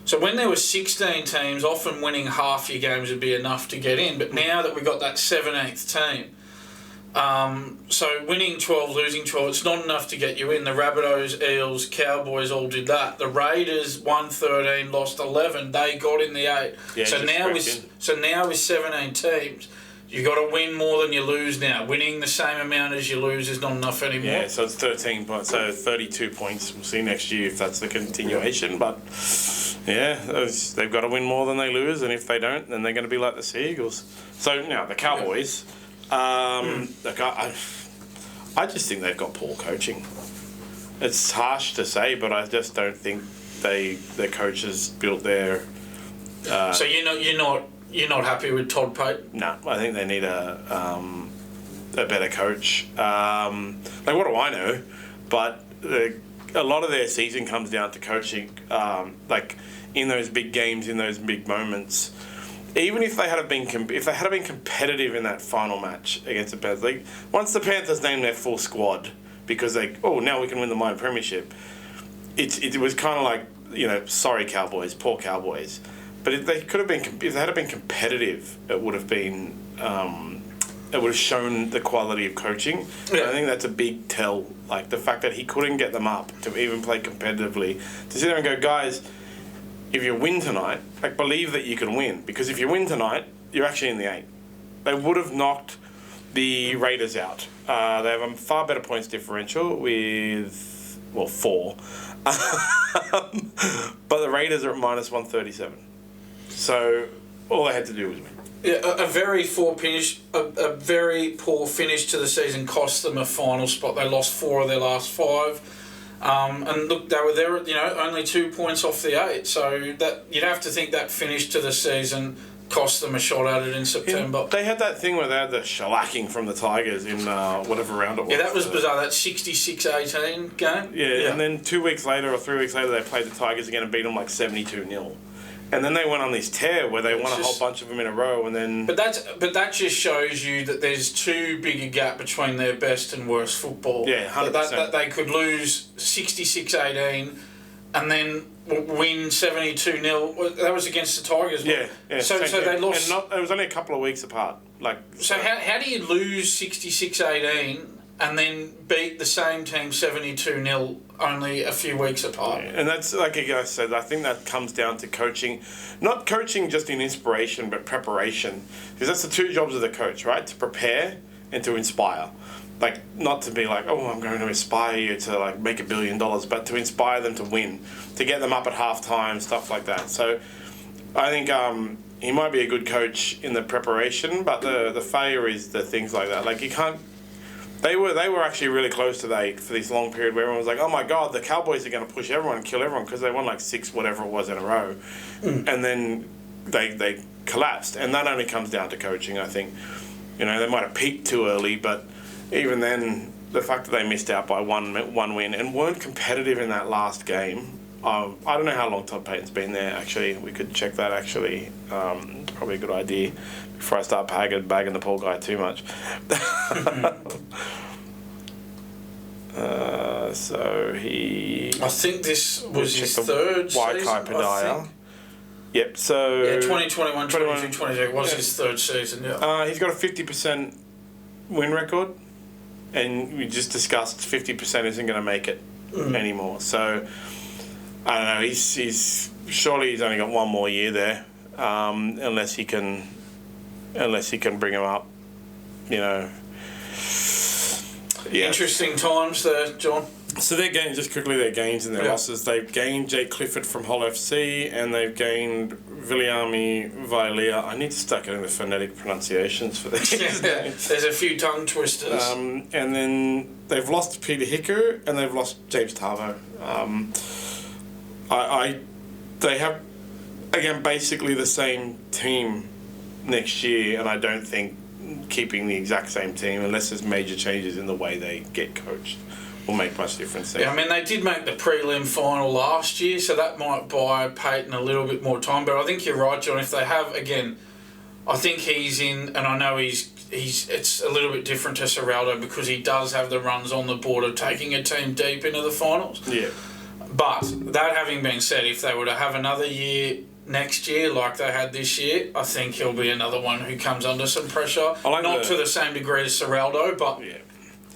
So when there were 16 teams, often winning half your games would be enough to get in. But now that we've got that 17th team, so winning 12, losing 12, it's not enough to get you in. The Rabbitohs, Eels, Cowboys all did that. The Raiders won 13, lost 11. They got in the 8. Yeah, so now with 17 teams, you got to win more than you lose now. Winning the same amount as you lose is not enough anymore. Yeah, so it's 13 points, so 32 points. We'll see next year if that's the continuation. But they've got to win more than they lose, and if they don't, then they're going to be like the Sea Eagles. So now the Cowboys. Look, I just think they've got poor coaching. It's harsh to say, but I just don't think their coaches built their. So you're not happy with Todd Payten? No, I think they need a better coach. What do I know? But a lot of their season comes down to coaching. In those big games, in those big moments. Even if they had been competitive in that final match against the Panthers, once the Panthers named their full squad because now we can win the minor premiership, it was kind of like, sorry Cowboys, poor Cowboys, but if they had been competitive, it would have been it would have shown the quality of coaching. Yeah. I think that's a big tell, the fact that he couldn't get them up to even play competitively, to sit there and go, guys, if you win tonight, believe that you can win. Because if you win tonight, you're actually in the 8. They would have knocked the Raiders out. They have a far better points differential with, 4. But the Raiders are at -137. So all they had to do was win. Yeah, a very poor finish. A very poor finish to the season cost them a final spot. They lost 4 of their last 5. And look, they were there, only 2 points off the 8. So that you'd have to think that finish to the season cost them a shot at it in September. They had that thing where they had the shellacking from the Tigers in whatever round it was. Yeah, that was bizarre. That 66-18 game. Yeah, and then 2 weeks later or 3 weeks later, they played the Tigers again and beat them like 72-0. And then they went on this tear where they won a whole bunch of them in a row, and then. But that just shows you that there's too big a gap between their best and worst football. Yeah, 100%. That they could lose 66-18, and then win 72-0. That was against the Tigers. Yeah. So they lost. And it was only a couple of weeks apart. So how do you lose 66-18 and then beat the same team 72-0 only a few weeks apart? Yeah, and that's, like I said, I think that comes down to coaching. Not coaching just in inspiration, but preparation. Because that's the 2 jobs of the coach, right? To prepare and to inspire. Not to be like, oh, I'm going to inspire you to, make $1 billion, but to inspire them to win, to get them up at halftime, stuff like that. So I think he might be a good coach in the preparation, but the failure is the things like that. You can't. They were actually really close to the 8 for this long period where everyone was like, oh my God, the Cowboys are going to push everyone and kill everyone because they won 6 whatever it was in a row. And then they collapsed. And that only comes down to coaching, I think. They might have peaked too early, but even then, the fact that they missed out by one win and weren't competitive in that last game. I don't know how long Todd Payton's been there, actually. We could check that, actually. Probably a good idea before I start bagging the poor guy too much. So he... I think this was his third season, Yep, so... Yeah, 2021, 22 was his third season, yeah. He's got a 50% win record, and we just discussed 50% isn't going to make it anymore. So, I don't know, surely he's only got 1 more year there, unless he can bring him up, Yeah. Interesting times there, John. So their gains, just quickly, their gains and their losses. They've gained Jake Clifford from Hull FC, and they've gained Viliami Vailea. I need to start getting the phonetic pronunciations for this. There's a few tongue twisters. And then they've lost Peter Hicker, and they've lost James Tarvo. They have, again, basically the same team next year, and I don't think keeping the exact same team, unless there's major changes in the way they get coached, will make much difference there. Yeah, I mean, they did make the prelim final last year, so that might buy Payton a little bit more time. But I think you're right, John. If they have, again, I think he's in, and I know he's it's a little bit different to Serraldo because he does have the runs on the board of taking a team deep into the finals. Yeah. But that having been said, if they were to have another year next year like they had this year, I think he'll be another one who comes under some pressure. Not to the same degree as Serraldo, but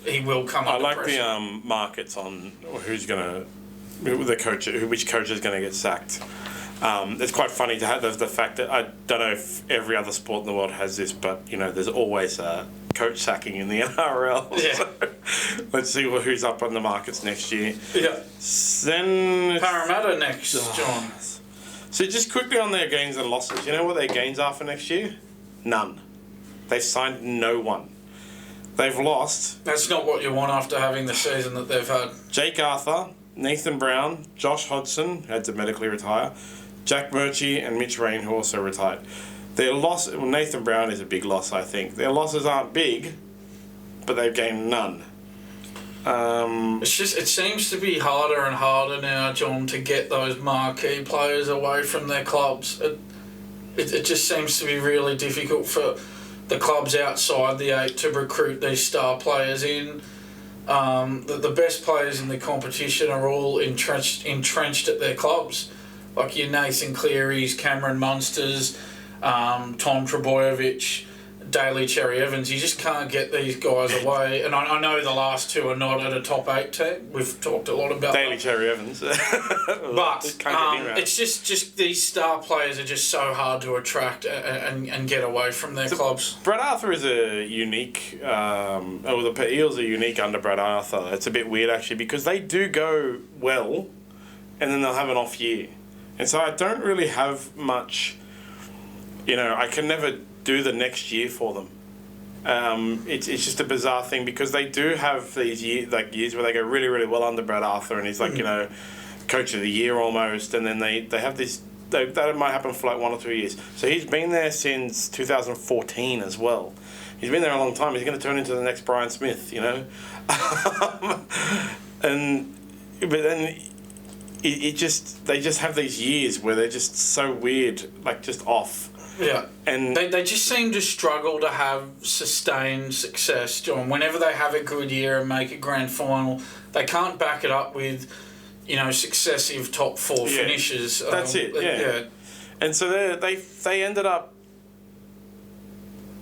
he will come under pressure. I like the markets on which coach is going to get sacked. It's quite funny to have the fact that I don't know if every other sport in the world has this, but there's always a coach sacking in the NRL. Yeah. So let's see who's up on the markets next year. Yeah. Then Parramatta next, John. So just quickly on their gains and losses. You know what their gains are for next year? None. They've signed no one. They've lost. That's not what you want after having the season that they've had. Jake Arthur, Nathan Brown, Josh Hodgson, had to medically retire, Jack Murchie, and Mitch Rain, who also retired. Their loss, Nathan Brown is a big loss, I think. Their losses aren't big, but they've gained none. It seems to be harder and harder now, John, to get those marquee players away from their clubs. It just seems to be really difficult for the clubs outside the 8 to recruit these star players in. The best players in the competition are all entrenched at their clubs, like your Nathan Clearys, Cameron Munsters, Tom Trebojevic, Daly Cherry Evans. You just can't get these guys away. And I know the last 2 are not at a top 8 team. We've talked a lot about Daly Cherry Evans. But it's just these star players are just so hard to attract and get away from their clubs. Brad Arthur is a unique... the Eels are unique under Brad Arthur. It's a bit weird, actually, because they do go well, and then they'll have an off year. And so I don't really have much I can never do the next year for them. It's just a bizarre thing because they do have these years where they go really, really well under Brad Arthur, and he's like, coach of the year almost, and then they have this. That might happen for like 1 or 2 years. So he's been there since 2014 as well. He's been there a long time. He's going to turn into the next Brian Smith, but then they just have these years where they're just so weird, like just off. Yeah. And they just seem to struggle to have sustained success, John. Whenever they have a good year and make a grand final, they can't back it up with, successive top 4 finishes. That's it, yeah. And so they ended up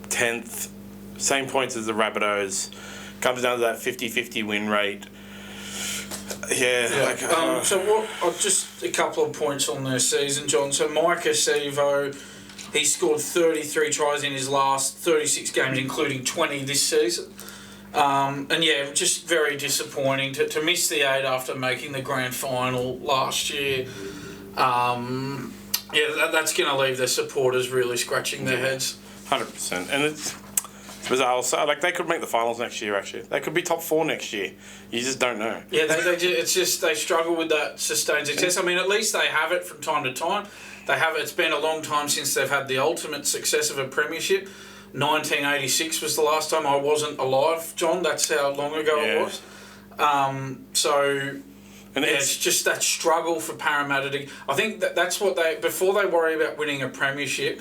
10th, same points as the Rabbitohs. Comes down to that 50-50 win rate. Yeah. So just a couple of points on their season, John. So Mike Acevo, he scored 33 tries in his last 36 games, including 20 this season. Just very disappointing to miss the 8 after making the grand final last year. That's going to leave their supporters really scratching their heads. 100%. And it's bizarre. So, they could make the finals next year, actually. They could be top 4 next year. You just don't know. Yeah, they struggle with that sustained success. I mean, at least they have it from time to time. They have. It's been a long time since they've had the ultimate success of a premiership. 1986 was the last time I wasn't alive, John. That's how long ago it was. It's just that struggle for Parramatta. I think that's what before they worry about winning a premiership,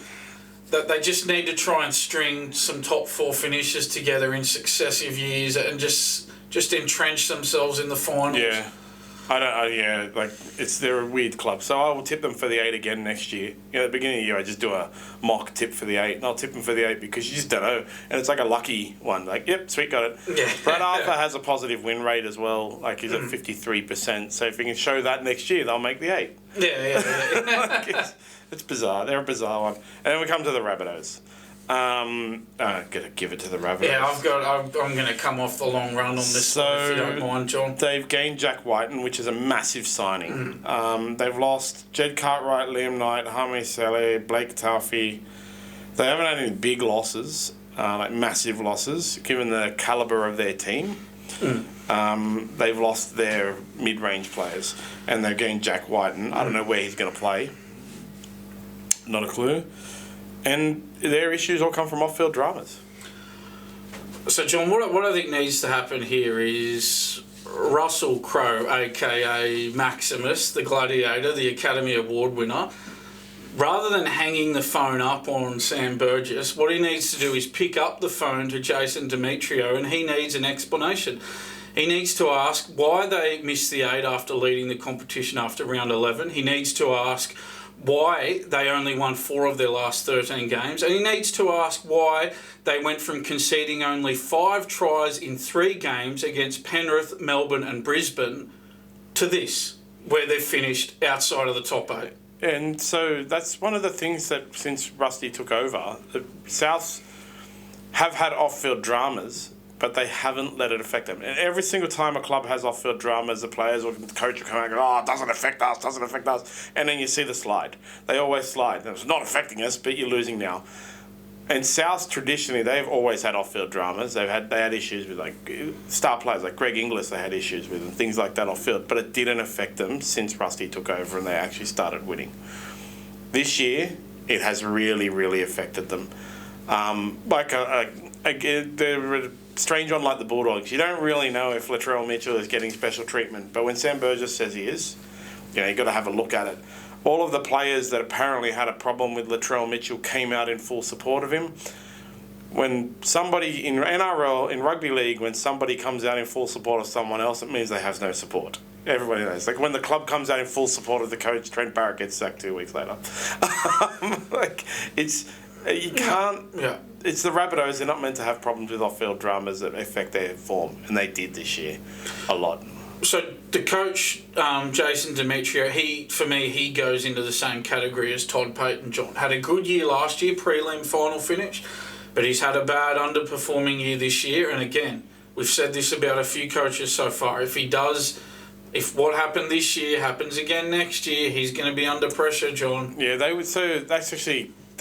that they just need to try and string some top 4 finishes together in successive years and just entrench themselves in the finals. Yeah. They're a weird club. So I will tip them for the 8 again next year. At the beginning of the year, I just do a mock tip for the 8, and I'll tip them for the 8 because you just don't know. And it's like a lucky one. Like, yep, sweet, got it. Yeah. Brad Arthur has a positive win rate as well. Like, he's at 53%. So if he can show that next year, they'll make the 8. Yeah. It's bizarre. They're a bizarre one. And then we come to the Rabbitohs. I'm gonna give it to the Rabbitohs. Yeah, I'm gonna come off the long run on this one, if you don't mind, John. They've gained Jack Whiten, which is a massive signing. They've lost Jed Cartwright, Liam Knight, Harmony Saleh, Blake Taffy. They haven't had any big losses, massive losses, given the calibre of their team. They've lost their mid-range players, and they've gained Jack Whiten. I don't know where he's going to play. Not a clue. And their issues all come from off-field dramas. So, John, what I think needs to happen here is Russell Crowe, a.k.a. Maximus, the Gladiator, the Academy Award winner, rather than hanging the phone up on Sam Burgess, what he needs to do is pick up the phone to Jason Demetrio, and he needs an explanation. He needs to ask why they missed the 8 after leading the competition after round 11. He needs to ask why they only won 4 of their last 13 games. And he needs to ask why they went from conceding only 5 tries in 3 games against Penrith, Melbourne and Brisbane to this, where they've finished outside of the top 8. And so that's one of the things that since Rusty took over, the Souths have had off-field dramas, but they haven't let it affect them. And every single time a club has off-field dramas, the players or the coach will come out and go, it doesn't affect us. And then you see the slide. They always slide. It's not affecting us, but you're losing now. And South, traditionally, they've always had off-field dramas. They had issues with, star players like Greg Inglis, they had issues with, and things like that off-field. But it didn't affect them since Rusty took over and they actually started winning. This year, it has really, really affected them. They're a strange one like the Bulldogs. You don't really know if Latrell Mitchell is getting special treatment, but when Sam Burgess says he is, you've got to have a look at it. All of the players that apparently had a problem with Latrell Mitchell came out in full support of him. When somebody in NRL, in rugby league, when somebody comes out in full support of someone else, it means they have no support. Everybody knows. Like when the club comes out in full support of the coach, Trent Barrett gets sacked 2 weeks later. You can't. Yeah. It's the Rabbitohs. They're not meant to have problems with off-field dramas that affect their form, and they did this year a lot. So the coach, Jason Demetrio, he goes into the same category as Todd Payton. John had a good year last year, prelim final finish, but he's had a bad underperforming year this year. And again, we've said this about a few coaches so far. If what happened this year happens again next year, he's going to be under pressure, John. Yeah, they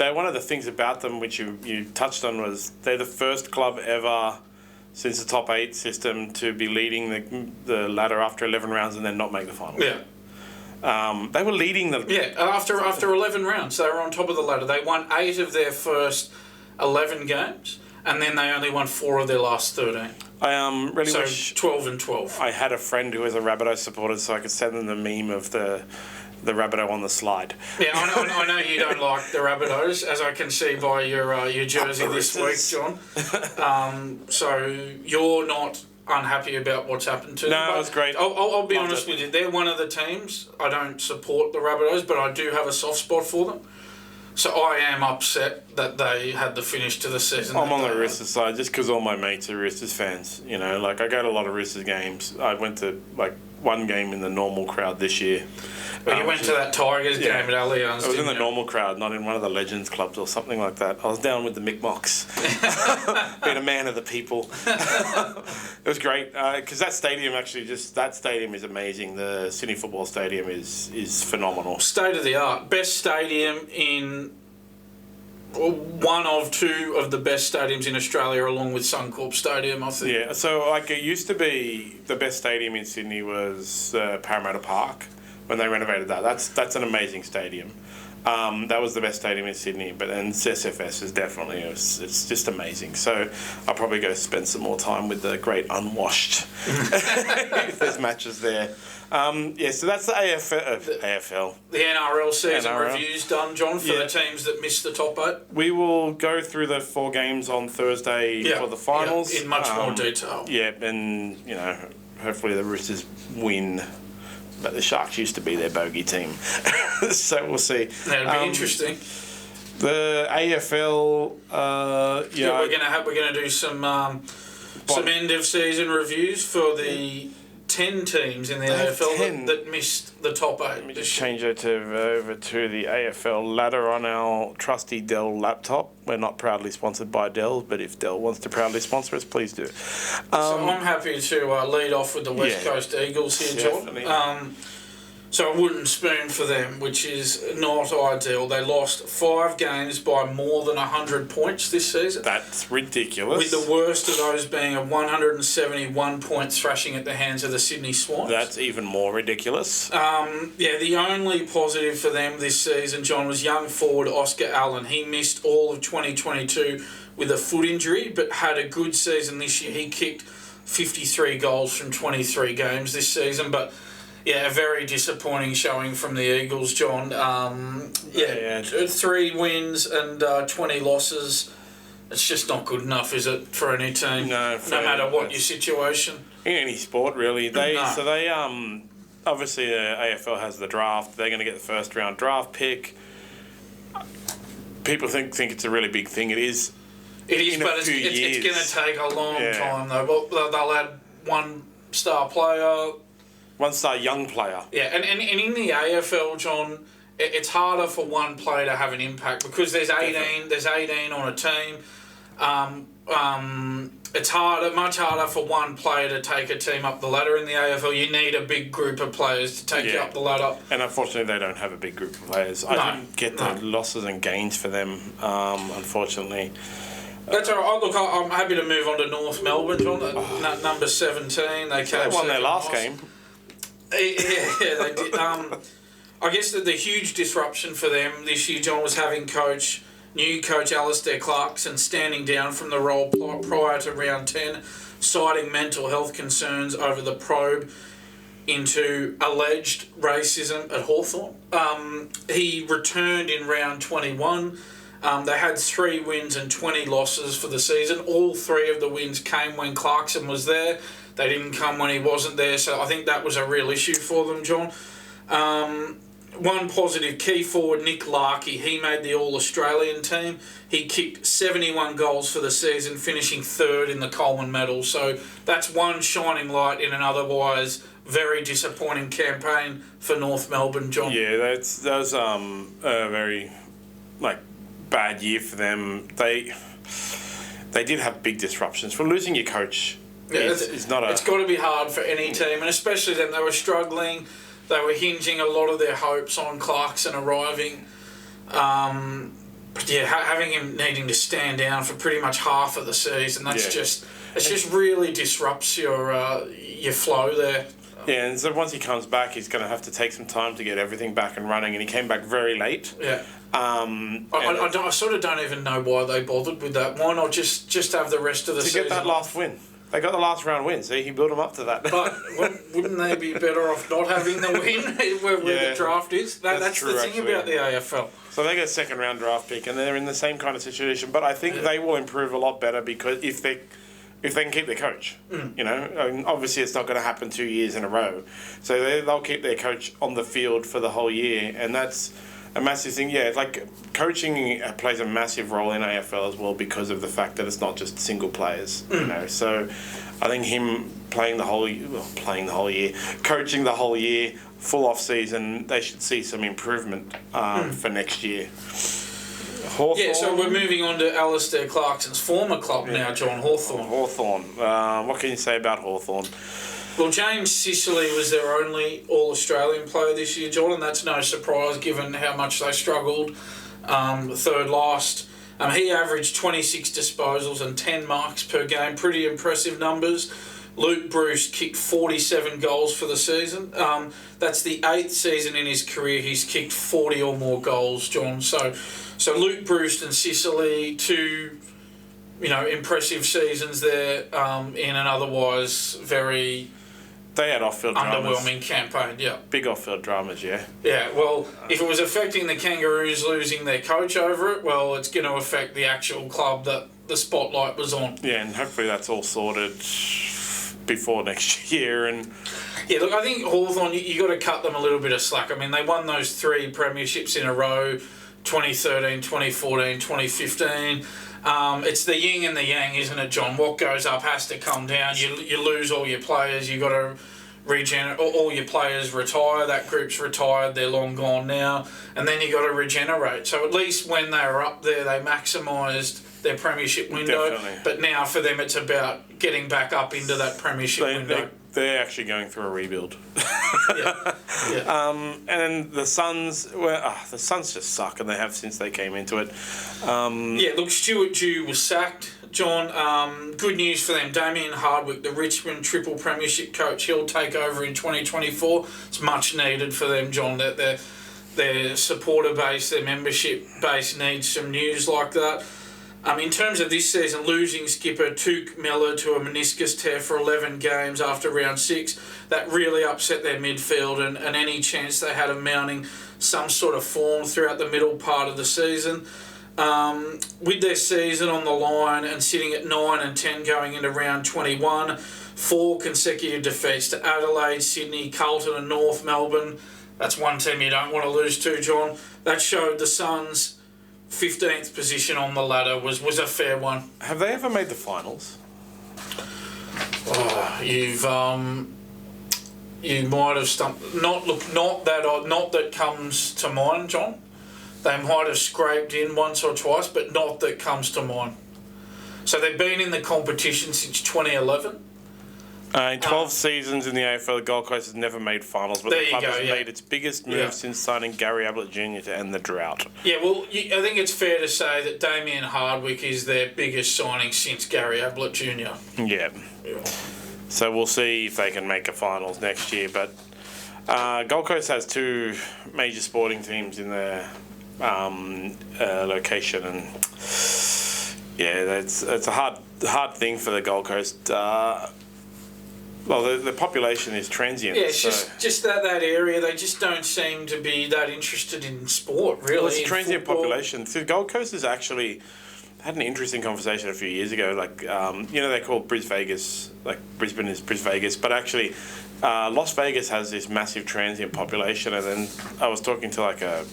one of the things about them, which you touched on, was they're the first club ever since the top 8 system to be leading the ladder after 11 rounds and then not make the finals. Yeah. They were leading the... Yeah, after 11 rounds, they were on top of the ladder. They won 8 of their first 11 games, and then they only won 4 of their last 13. I really wish... 12 and 12. I had a friend who was a Rabbitoh supporter, so I could send them the meme of the Rabbitoh on the slide. Yeah, I know you don't like the Rabbitohs, as I can see by your jersey this week, John. So you're not unhappy about what's happened to them. No, it was great. I'll be honest with you. They're one of the teams. I don't support the Rabbitohs, but I do have a soft spot for them. So I am upset that they had the finish to the season. I'm on the Roosters side just because all my mates are Roosters fans. You know, like I go to a lot of Roosters games. I went to like one game in the normal crowd this year. Well, you went to that Tigers game at Allianz. I was in the normal crowd, not in one of the Legends clubs or something like that. I was down with the Mi'kmaqs, being a man of the people. It was great because that stadium that stadium is amazing. The Sydney Football Stadium is phenomenal. State of the art, best stadium in. One of 2 of the best stadiums in Australia, along with Suncorp Stadium, I think. Yeah, so like it used to be the best stadium in Sydney was Parramatta Park when they renovated that. That's an amazing stadium. That was the best stadium in Sydney, but then SFS is definitely it's just amazing. So I'll probably go spend some more time with the great unwashed if there's matches there. So that's the AFL. The NRL season NRL. reviews done, John, for the teams that missed the top 8. We will go through the 4 games on Thursday for the finals. In much more detail. Yeah, and, hopefully the Roosters win. But the Sharks used to be their bogey team. So we'll see. That'll be interesting. The AFL, we're gonna do some end of season reviews for the 10 teams in the AFL that missed the top 8. Let me just change it over to the AFL ladder on our trusty Dell laptop. We're not proudly sponsored by Dell, but if Dell wants to proudly sponsor us, please do. So I'm happy to lead off with the West Coast Eagles here, John. So a wooden spoon for them, which is not ideal. They lost 5 games by more than 100 points this season. That's ridiculous. With the worst of those being a 171-point thrashing at the hands of the Sydney Swans. That's even more ridiculous. The only positive for them this season, John, was young forward Oscar Allen. He missed all of 2022 with a foot injury, but had a good season this year. He kicked 53 goals from 23 games this season, but... Yeah, a very disappointing showing from the Eagles, John. 3 wins and 20 losses. It's just not good enough, is it, for any team? No matter what your situation. In any sport, really. Obviously the AFL has the draft. They're going to get the first round draft pick. People think it's a really big thing. It is. It is, but it's going to take a long time, though. Well, they'll add 1 star player. 1-star young player. Yeah, and in the AFL, John, it's harder for one player to have an impact because there's 18. Definitely. There's 18 on a team. It's much harder for one player to take a team up the ladder in the AFL. You need a big group of players to take you up the ladder. And unfortunately, they don't have a big group of players. I didn't get the losses and gains for them, unfortunately. That's all right. Look, I'm happy to move on to North Melbourne, John. Number 17. They won their last game. Yeah, they did. I guess that the huge disruption for them this year, John, was having new coach Alistair Clarkson standing down from the role prior to round 10, citing mental health concerns over the probe into alleged racism at Hawthorn. He returned in round 21. They had 3 wins and 20 losses for the season. All 3 of the wins came when Clarkson was there. They didn't come when he wasn't there, so I think that was a real issue for them, John. One positive, key forward Nick Larkey, he made the All-Australian team. He kicked 71 goals for the season, finishing 3rd in the Coleman medal. So that's one shining light in an otherwise very disappointing campaign for North Melbourne, John. Yeah, that was a very bad year for them. They did have big disruptions. For losing your coach... It's got to be hard for any team, and especially them. They were struggling. They were hinging a lot of their hopes on Clarkson arriving. But yeah, having him needing to stand down for pretty much half of the season, that's just really disrupts your flow there. Yeah, and so once he comes back, he's going to have to take some time to get everything back and running, and he came back very late. Yeah. I sort of don't even know why they bothered with that. Why not just have the rest of the season? To get that last win. They got the last round win, so he built them up to that. But wouldn't they be better off not having the win where the draft is? That's true, the thing actually about the AFL. So they get a second round draft pick, and they're in the same kind of situation. But I think they will improve a lot better because if they can keep their coach, you know, and obviously it's not going to happen 2 years in a row. So they'll keep their coach on the field for the whole year, and that's a massive thing. Yeah, like coaching plays a massive role in AFL as well because of the fact that it's not just single players, you know. So I think him coaching the whole year, full off season, they should see some improvement for next year. Hawthorn. Yeah, so we're moving on to Alistair Clarkson's former club now, John, Hawthorn. What can you say about Hawthorn? Well, James Sicily was their only All-Australian player this year, John, and that's no surprise given how much they struggled. Third last. He averaged 26 disposals and 10 marks per game. Pretty impressive numbers. Luke Bruce kicked 47 goals for the season. That's the 8th season in his career he's kicked 40 or more goals, John. So Luke Bruce and Sicily, two, impressive seasons there in an otherwise very... They had off-field dramas. Underwhelming campaign, yeah. Big off-field dramas, yeah. Yeah, well, if it was affecting the Kangaroos losing their coach over it, well, it's going to affect the actual club that the spotlight was on. Yeah, and hopefully that's all sorted before next year. And yeah, look, I think Hawthorn, you got to cut them a little bit of slack. I mean, they won those 3 premierships in a row, 2013, 2014, 2015. It's the yin and the yang, isn't it, John? What goes up has to come down. You lose all your players. You got to regenerate. All your players retire. That group's retired. They're long gone now. And then you got to regenerate. So at least when they were up there, they maximised their premiership window. Definitely. But now for them, it's about getting back up into that premiership window. They're actually going through a rebuild. Yeah. And the Suns, the Suns just suck, and they have since they came into it. Look, Stuart Dew was sacked, John. Good news for them. Damien Hardwick, the Richmond triple premiership coach, he'll take over in 2024. It's much needed for them, John. Their supporter base, their membership base needs some news like that. In terms of this season, losing skipper Tuke Miller to a meniscus tear for 11 games after round 6, that really upset their midfield and any chance they had of mounting some sort of form throughout the middle part of the season. With their season on the line and sitting at 9-10 going into round 21, 4 consecutive defeats to Adelaide, Sydney, Carlton and North Melbourne. That's one team you don't want to lose to, John. That showed the Suns' 15th position on the ladder was a fair one. Have they ever made the finals? You might have stumped. Not that comes to mind, John. They might have scraped in once or twice, but not that comes to mind. So they've been in the competition since 2011. In 12 seasons in the AFL, the Gold Coast has never made finals, but the club has made its biggest move since signing Gary Ablett Jr. to end the drought. Yeah, well, I think it's fair to say that Damien Hardwick is their biggest signing since Gary Ablett Jr. Yeah. So we'll see if they can make a finals next year. But Gold Coast has 2 major sporting teams in their location, and it's a hard thing for the Gold Coast. Well, the population is transient. Yeah, it's just that area. They just don't seem to be that interested in sport, really. Well, it's a transient population. So the Gold Coast is actually had an interesting conversation a few years ago. Like, they call Bris Vegas, like Brisbane is Bris Vegas, but actually, Las Vegas has this massive transient population. And then I was talking to an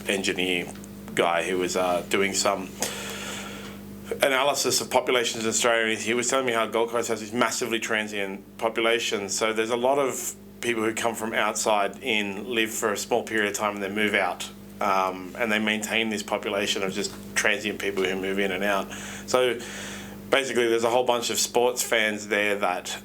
engineer guy who was doing some analysis of populations in Australia, and he was telling me how Gold Coast has this massively transient population. So there's a lot of people who come from outside live for a small period of time and then move out, and they maintain this population of just transient people who move in and out. So basically there's a whole bunch of sports fans there that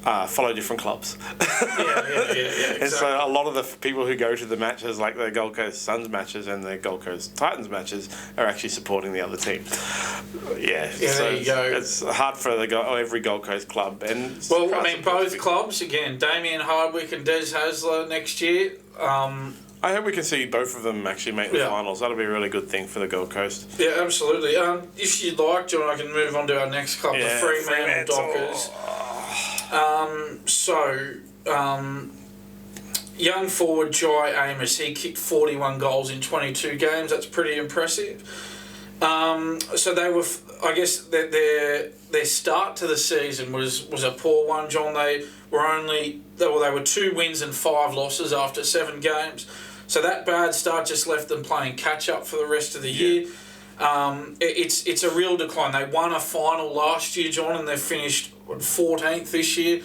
follow different clubs. Exactly. And so a lot of the people who go to the matches, like the Gold Coast Suns matches and the Gold Coast Titans matches, are actually supporting the other team. Yeah, so there you go. It's hard for every Gold Coast club. And Well, I mean, both clubs, again, Damien Hardwick and Des Hasler next year. I hope we can see both of them actually make the finals. That'll be a really good thing for the Gold Coast. Yeah, absolutely. If you'd like, John, I can move on to our next club, the Fremantle Dockers. Young forward Jai Amos, he kicked 41 goals in 22 games. That's pretty impressive. So they were, I guess, their start to the season was a poor one, John. They were 2 wins and 5 losses after 7 games. So that bad start just left them playing catch up for the rest of the year. It's a real decline. They won a final last year, John, and they've finished 14th this year.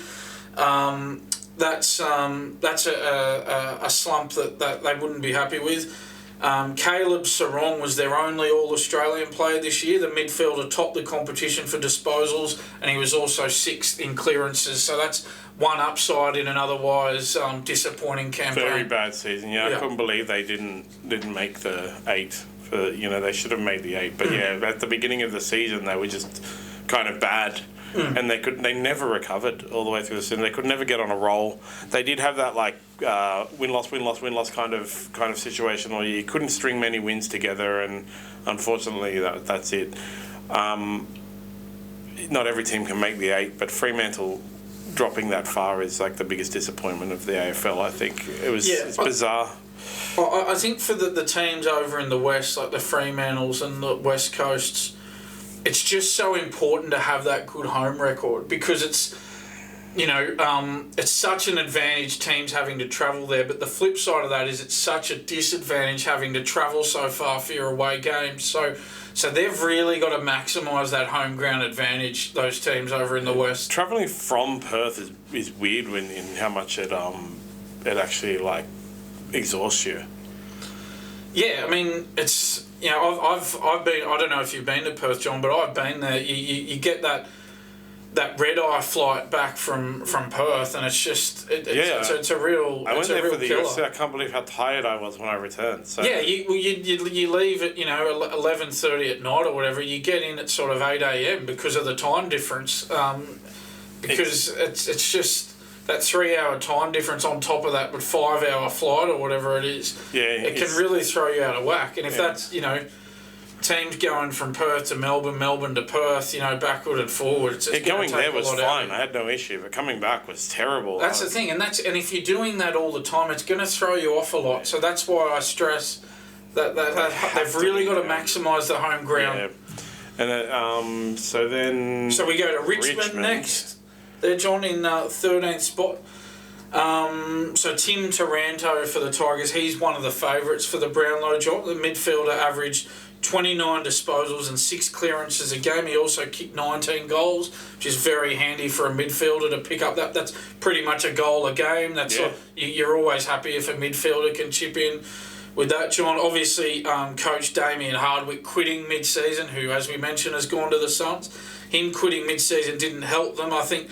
That's a slump that they wouldn't be happy with. Caleb Sarong was their only All-Australian player this year. The midfielder topped the competition for disposals, and he was also 6th in clearances. So that's one upside in an otherwise disappointing campaign. Very bad season. I couldn't believe they didn't make the 8. They should have made the 8. But at the beginning of the season, they were just kind of bad. And they never recovered all the way through the season. They could never get on a roll. They did have that win-loss kind of situation where you couldn't string many wins together, and unfortunately that's it. Not every team can make the 8, but Fremantle dropping that far is like the biggest disappointment of the AFL. I think it's bizarre. I think for the teams over in the West, like the Fremantles and the West Coasts, it's just so important to have that good home record, because it's such an advantage teams having to travel there, but the flip side of that is it's such a disadvantage having to travel so far for your away games. So they've really got to maximise that home ground advantage, those teams over in the West. Travelling from Perth is weird in how much it actually exhausts you. Yeah, I mean, it's, I've been, I don't know if you've been to Perth, John, but I've been there. You get that red-eye flight back from Perth, and it's just, it's a real I went there for the killer. UFC. I can't believe how tired I was when I returned. So. Yeah, you leave at 11:30 at night or whatever. You get in at sort of 8 a.m. because of the time difference. Because it's just that 3-hour time difference on top of that, with 5-hour flight or whatever it is. Yeah, it can really throw you out of whack. And if that's teams going from Perth to Melbourne to Perth, backward and forward. It's going there was fine. I had no issue, but coming back was terrible. That's the thing, and if you're doing that all the time, it's going to throw you off a lot. So that's why I stress that they've really got to maximise the home ground. Yeah. And so we go to Richmond next. They're John in 13th spot. So Tim Taranto for the Tigers, he's one of the favourites for the Brownlow job. The midfielder averaged 29 disposals and 6 clearances a game. He also kicked 19 goals, which is very handy for a midfielder to pick up. That's pretty much a goal a game. You're always happy if a midfielder can chip in with that, John. Obviously, coach Damien Hardwick quitting mid-season, who, as we mentioned, has gone to the Suns. Him quitting mid-season didn't help them. I think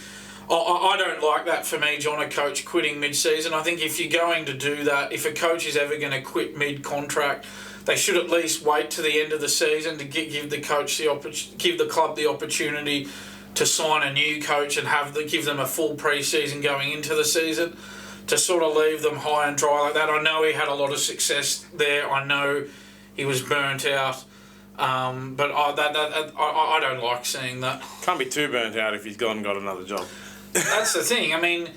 I don't like that for me, John, a coach quitting mid-season. I think if you're going to do that, if a coach is ever going to quit mid-contract, they should at least wait to the end of the season to give the club the opportunity to sign a new coach and give them a full pre-season going into the season. To sort of leave them high and dry like that. I know he had a lot of success there. I know he was burnt out. But I don't like seeing that. Can't be too burnt out if he's gone and got another job. That's the thing. I mean,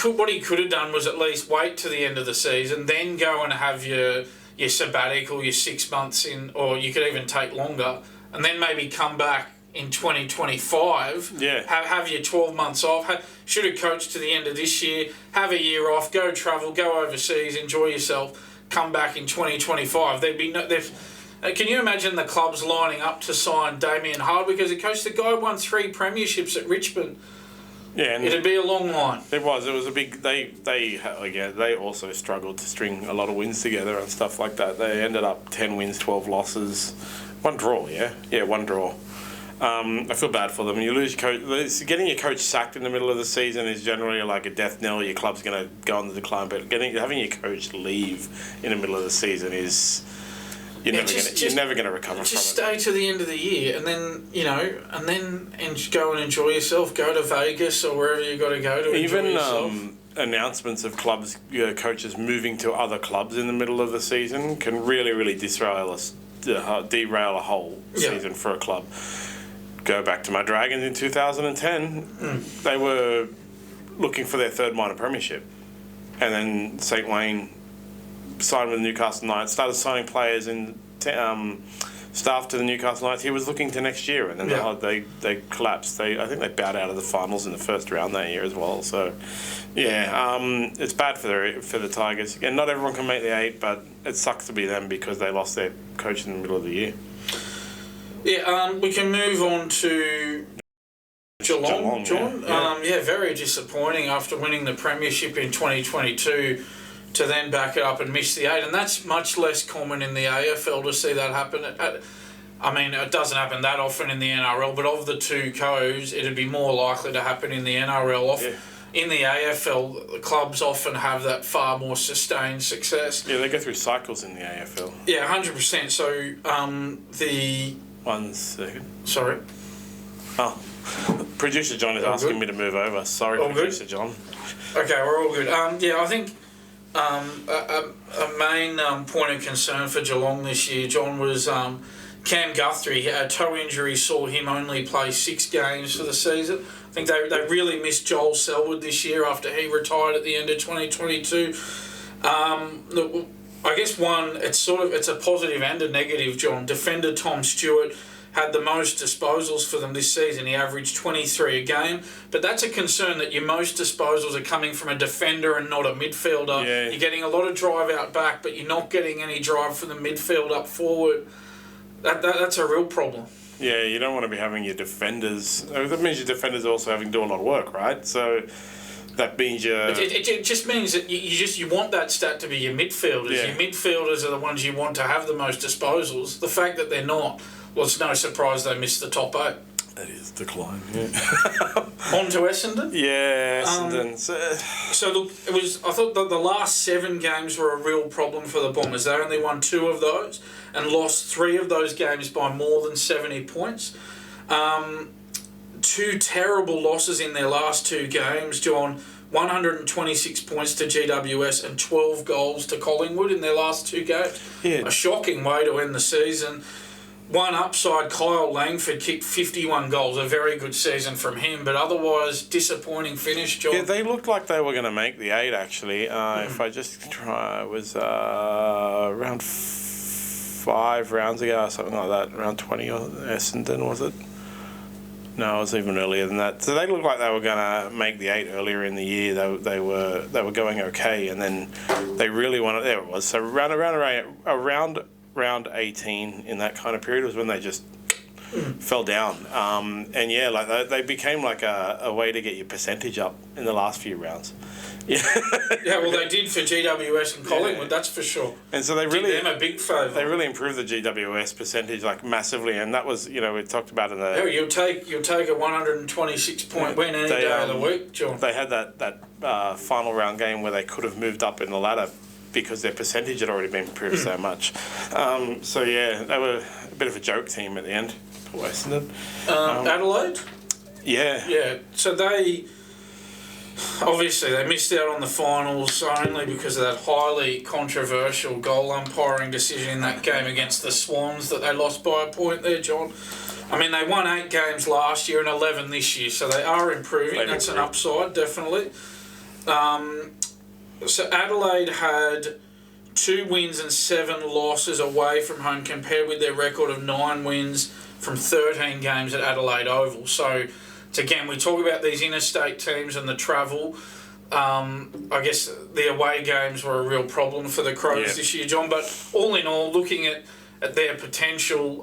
what he could have done was at least wait to the end of the season, then go and have your sabbatical, your 6 months in, or you could even take longer, and then maybe come back in 2025. Yeah. Have your 12 months off. Should have coached to the end of this year. Have a year off. Go travel. Go overseas. Enjoy yourself. Come back in 2025. Can you imagine the clubs lining up to sign Damien Hardwick as a coach? The guy won 3 premierships at Richmond. Yeah, and it'd be a long line. It was a big. They also struggled to string a lot of wins together and stuff like that. They ended up 10 wins, 12 losses, 1 draw. Yeah, 1 draw. I feel bad for them. You lose your coach. Getting your coach sacked in the middle of the season is generally like a death knell. Your club's going to go on the decline. But having your coach leave in the middle of the season is you're never going to recover from it. Just stay to the end of the year, and then go and enjoy yourself. Go to Vegas or wherever you got to go to enjoy yourself. Announcements of clubs, coaches moving to other clubs in the middle of the season can really derail a whole season for a club. Go back to my Dragons in 2010. They were looking for their third minor premiership, and then St. Wayne signed with Newcastle Knights, started signing players and staff to the Newcastle Knights. He was looking to next year, and then they collapsed. I think they bowed out of the finals in the first round that year as well. So, it's bad for the Tigers. Again, not everyone can make the 8, but it sucks to be them because they lost their coach in the middle of the year. Yeah, we can move on to Geelong, John. Very disappointing after winning the premiership in 2022 to then back it up and miss the 8. And that's much less common in the AFL to see that happen. It doesn't happen that often in the NRL, but of the two codes, it'd be more likely to happen in the NRL. In the AFL, the clubs often have that far more sustained success. Yeah, they go through cycles in the AFL. Yeah, 100%. So, the... 1 second. Sorry. Oh, Producer John is asking me to move over. Sorry, all Producer good? John. Okay, we're all good. I think a main point of concern for Geelong this year, John, was Cam Guthrie. A toe injury saw him only play 6 games for the season. I think they really missed Joel Selwood this year after he retired at the end of 2022. I guess it's a positive and a negative, John. Defender Tom Stewart had the most disposals for them this season. He averaged 23 a game. But that's a concern that your most disposals are coming from a defender and not a midfielder. Yeah. You're getting a lot of drive out back, but you're not getting any drive from the midfield up forward. That's a real problem. Yeah, you don't want to be having your defenders... That means your defenders are also having to do a lot of work, right? So... That means it just means that you want that stat to be your midfielders. Yeah. Your midfielders are the ones you want to have the most disposals. The fact that they're not, well, it's no surprise they missed the top 8. That is decline. Yeah. On to Essendon. Yeah, Essendon. So look, I thought that the last 7 games were a real problem for the Bombers. They only won 2 of those and lost 3 of those games by more than 70 points. 2 terrible losses in their last 2 games, John. 126 points to GWS and 12 goals to Collingwood in their last 2 games. Yeah. A shocking way to end the season. One upside, Kyle Langford kicked 51 goals. A very good season from him, but otherwise disappointing finish, John. Yeah, they looked like they were going to make the 8, actually. If I just try, it was around 5 rounds ago or something like that. Around 20 or Essendon, was it? No, it was even earlier than that. So they looked like they were going to make the 8 earlier in the year. They were going okay, and then they really wanted. There it was. So around round 18 in that kind of period was when they just fell down. And yeah, like they became like a way to get your percentage up in the last few rounds. Yeah. Yeah, well, they did for GWS and Collingwood, that's for sure. And so they really did them a big favour. They really improved the GWS percentage like massively, and that was, we talked about in the. Yeah, you'll take a 126-point win any day of the week, John. They had that final round game where they could have moved up in the ladder because their percentage had already been improved so much. So yeah, they were a bit of a joke team at the end for Essendon. Adelaide. Yeah. Yeah. So they. Obviously, they missed out on the finals only because of that highly controversial goal umpiring decision in that game against the Swans that they lost by a point there, John. I mean, they won 8 games last year and 11 this year, so they are improving. That's an upside, definitely. So Adelaide had 2 wins and 7 losses away from home compared with their record of 9 wins from 13 games at Adelaide Oval. So... Again, we talk about these interstate teams and the travel. I guess the away games were a real problem for the Crows this year, John. But all in all, looking at their potential,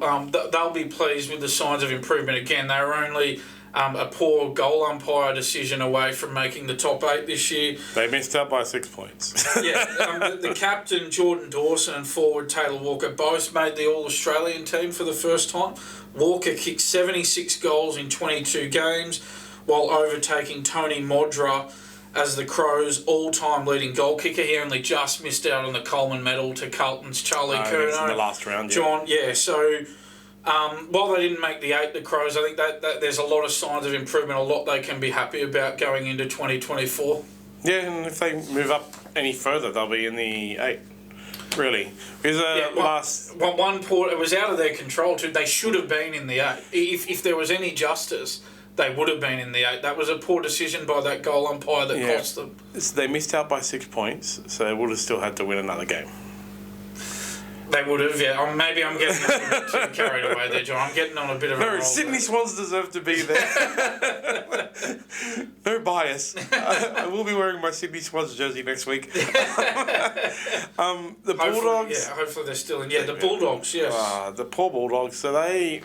they'll be pleased with the signs of improvement. Again, they were only a poor goal umpire decision away from making the top 8 this year. They missed out by 6 points. The captain, Jordan Dawson, and forward Taylor Walker both made the All-Australian team for the first time. Walker kicked 76 goals in 22 games, while overtaking Tony Modra as the Crows' all-time leading goal kicker. He only just missed out on the Coleman medal to Carlton's Charlie Curnow. In the last round, yeah. John, so while they didn't make the 8, the Crows, I think that there's a lot of signs of improvement, a lot they can be happy about going into 2024. Yeah, and if they move up any further, they'll be in the 8. Really. Because one port, it was out of their control too. They should have been in the 8. If there was any justice, they would have been in the 8. That was a poor decision by that goal umpire that cost them. So they missed out by 6 points, so they would have still had to win another game. They would have, yeah. Maybe I'm getting a bit too carried away there, John. I'm getting on a bit of a roll. No, Sydney Swans deserve to be there. No bias. I will be wearing my Sydney Swans jersey next week. The Bulldogs... Yeah, hopefully they're still in. Yeah, the Bulldogs, yes. The poor Bulldogs. So they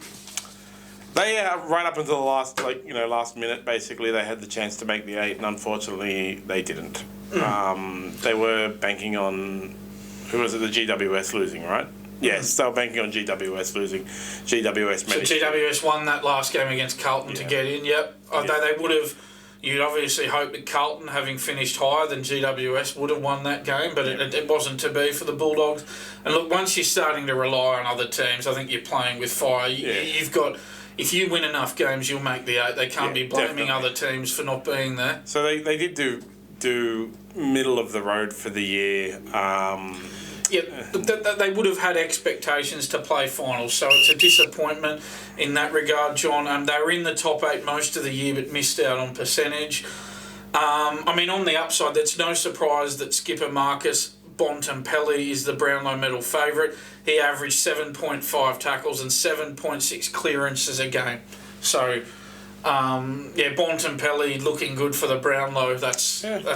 right up until the last minute, basically, they had the chance to make the 8, and unfortunately, they didn't. They were banking on... Who was it? The GWS losing, right? Yes, they were banking on GWS losing. GWS managed. So GWS won that last game against Carlton to get in, yep. Although they would have... You'd obviously hope that Carlton, having finished higher than GWS, would have won that game, but it wasn't to be for the Bulldogs. And look, once you're starting to rely on other teams, I think you're playing with fire. You've got... If you win enough games, you'll make the 8. They can't be blaming other teams for not being there. So they did do middle of the road for the year. They would have had expectations to play finals, so it's a disappointment in that regard, John. They were in the top 8 most of the year, but missed out on percentage. On the upside, that's no surprise that skipper Marcus Bontempelli is the Brownlow medal favourite. He averaged 7.5 tackles and 7.6 clearances a game. So, Bontempelli looking good for the Brownlow. That's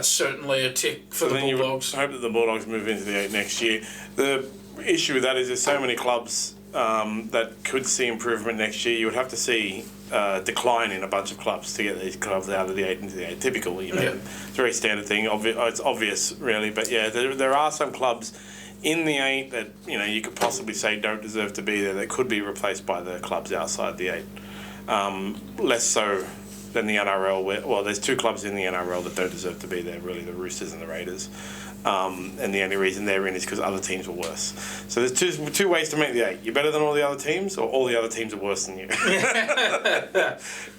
certainly a tick for the Bulldogs. You hope that the Bulldogs move into the 8 next year. The issue with that is there's so many clubs that could see improvement next year. You would have to see decline in a bunch of clubs to get these clubs out of the 8 into the 8. Typical, It's a very standard thing. It's obvious, really. But there are some clubs in the 8 that you could possibly say don't deserve to be there. That could be replaced by the clubs outside the 8. Less so than the NRL. There's 2 clubs in the NRL that don't deserve to be there, really, the Roosters and the Raiders. And the only reason they're in is because other teams are worse. So there's two ways to make the 8. You're better than all the other teams, or all the other teams are worse than you.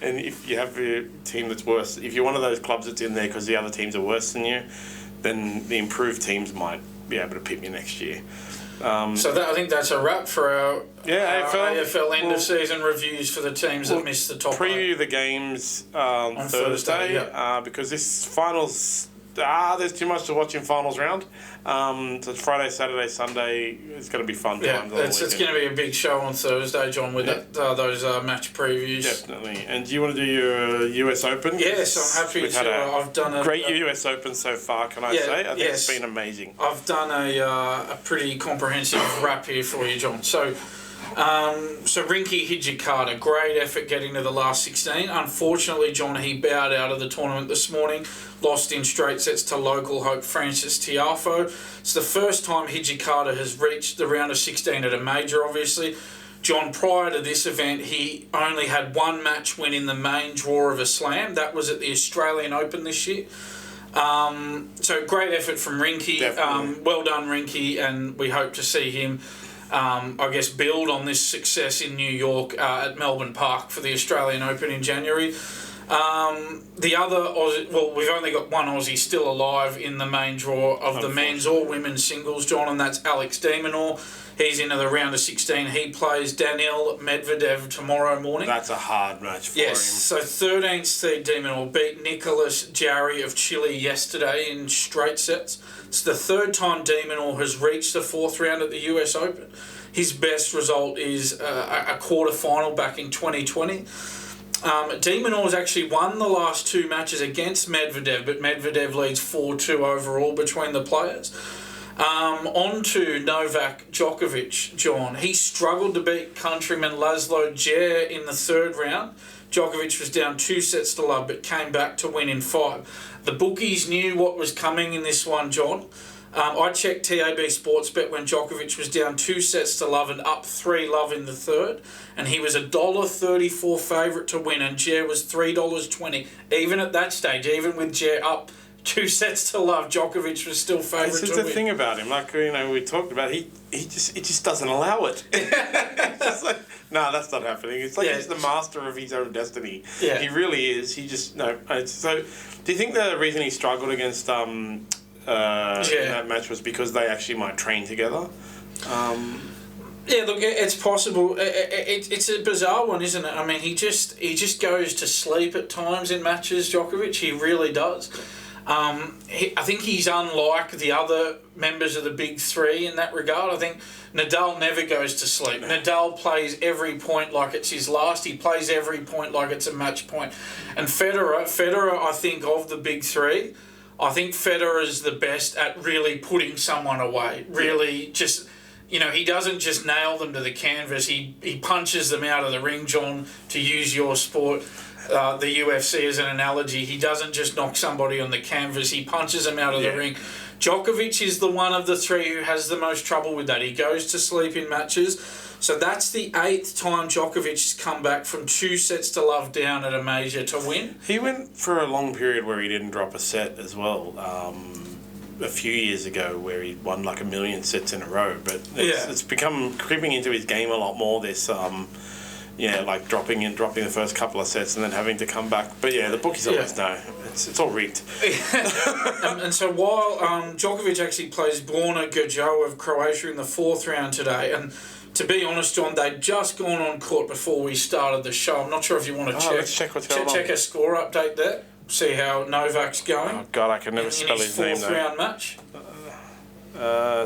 And if you have a team that's worse, if you're one of those clubs that's in there because the other teams are worse than you, then the improved teams might be able to pick you next year. I think that's a wrap for our AFL end of season reviews for the teams that missed the top 8. Preview the games on Thursday because this finals... there's too much to watch in finals round. So it's Friday, Saturday, Sunday. It's going to be fun times. It's going to be a big show on Thursday, John, with those match previews. Definitely. And do you want to do your US Open? Yes, I'm happy to. I've done a great US Open so far, can I say? I think it's been amazing. I've done a pretty comprehensive wrap here for you, John. So Rinky Hijikata, great effort getting to the last 16. Unfortunately, John, he bowed out of the tournament this morning, lost in straight sets to local hope Francis Tiafoe. It's the first time Hijikata has reached the round of 16 at a major, obviously. John, prior to this event, he only had 1 match win in the main draw of a slam. That was at the Australian Open this year. So great effort from Rinky. Well done, Rinky, and we hope to see him build on this success in New York at Melbourne Park for the Australian Open in January. The other Aussie, we've only got one Aussie still alive in the main draw of the men's or women's singles, John, and that's Alex de Minaur. He's into the round of 16. He plays Daniil Medvedev tomorrow morning. That's a hard match for him. Yes, so 13th seed de Minaur beat Nicolas Jarry of Chile yesterday in straight sets. It's the 3rd time de Minaur has reached the 4th round at the US Open. His best result is a quarter-final back in 2020. De Minaur has actually won the last 2 matches against Medvedev, but Medvedev leads 4-2 overall between the players. On to Novak Djokovic, John. He struggled to beat countryman Laszlo Djere in the 3rd round. Djokovic was down 2-0 but came back to win in 5. The bookies knew what was coming in this one, John. I checked TAB Sportsbet when Djokovic was down 2-0 and up 3-0 in the third, and he was $1.34 favourite to win, and Jer was $3.20. Even at that stage, even with Jer up 2-0, Djokovic was still favourite to win. This is the thing about him, like we talked about. He just doesn't allow it. It's just like, no, that's not happening. It's like he's the master of his own destiny. Yeah. He really is. He just no. So, do you think the reason he struggled against in that match was because they actually might train together? Yeah, look, it's possible. It's a bizarre one, isn't it? I mean, he just goes to sleep at times in matches, Djokovic. He really does. I think he's unlike the other members of the big three in that regard. I think Nadal never goes to sleep. Nadal plays every point like it's his last. He plays every point like it's a match point. And Federer, I think, of the big three, I think Federer is the best at really putting someone away. Really just... he doesn't just nail them to the canvas. He punches them out of the ring, John, to use your sport, the UFC as an analogy. He doesn't just knock somebody on the canvas. He punches them out of the ring. Djokovic is the one of the three who has the most trouble with that. He goes to sleep in matches. So that's the 8th time Djokovic's come back from 2-0 down at a major to win. He went for a long period where he didn't drop a set as well. A few years ago where he won like 1 million sets in a row, but it's become creeping into his game a lot more, this like dropping the first couple of sets and then having to come back. But the bookies always know it's all rigged. And so while Djokovic actually plays Borna Grgic of Croatia in the 4th round today, and to be honest, John, they'd just gone on court before we started the show. I'm not sure if you want to let's check what's going on. Check a score update there. See how Novak's going. Oh God, I can never spell his name though. In his 4th round match.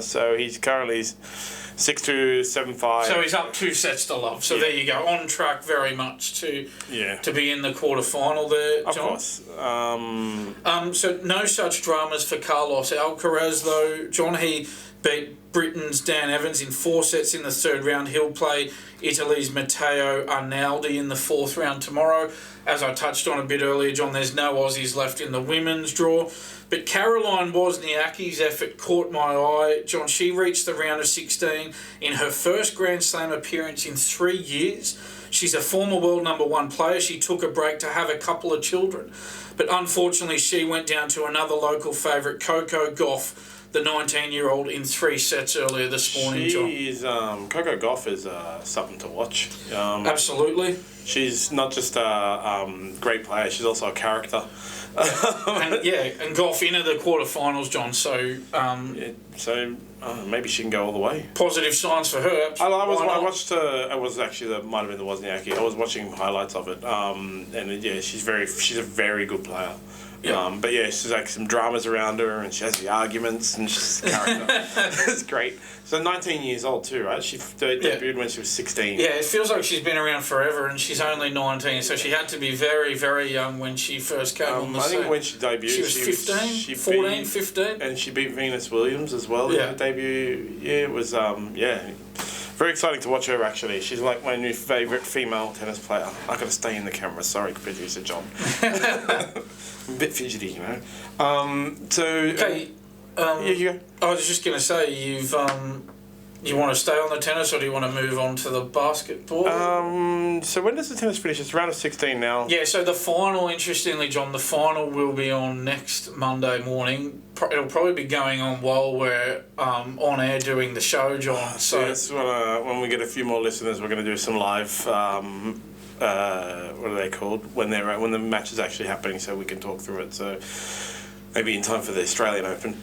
So he's currently 6-2, 7-5. So he's up 2-0. So there you go, on track very much to be in the quarterfinal there, John. Of course. So no such dramas for Carlos Alcaraz though, John. He beat Britain's Dan Evans in 4 sets in the 3rd round. He'll play Italy's Matteo Arnaldi in the 4th round tomorrow. As I touched on a bit earlier, John, there's no Aussies left in the women's draw. But Caroline Wozniacki's effort caught my eye. John, she reached the round of 16 in her first Grand Slam appearance in 3 years. She's a former world #1 player. She took a break to have a couple of children. But unfortunately, she went down to another local favourite, Coco Gauff, the 19-year-old, in 3 sets earlier this morning, John. Coco Gauff is something to watch. Absolutely. She's not just a great player, she's also a character. and Gauff into the quarterfinals, John. So maybe she can go all the way. Positive signs for her. I watched. It was actually might have been the Wozniacki. I was watching highlights of it. She's a very good player. Yeah. But she's like some dramas around her, and she has the arguments, and she's a character. It's great. So 19 years old too, right? She debuted when she was 16. Yeah, it feels like she's been around forever, and she's only 19, so she had to be very, very young when she first came on the scene. I think when she debuted, she was 15, 14, 15. And she beat Venus Williams as well in her debut. Yeah, it was, very exciting to watch her, actually. She's like my new favourite female tennis player. I've got to stay in the camera. Sorry, producer John. I'm a bit fidgety, you know. Okay. You go. I was just going to say, you want to stay on the tennis, or do you want to move on to the basketball? So when does the tennis finish? It's round of 16 now. Yeah, so the final, interestingly, John, the final will be on next Monday morning. It'll probably be going on while we're on air doing the show, John. So that's when we get a few more listeners, we're going to do some live. What are they called? When the match is actually happening, so we can talk through it. So. Maybe in time for the Australian Open.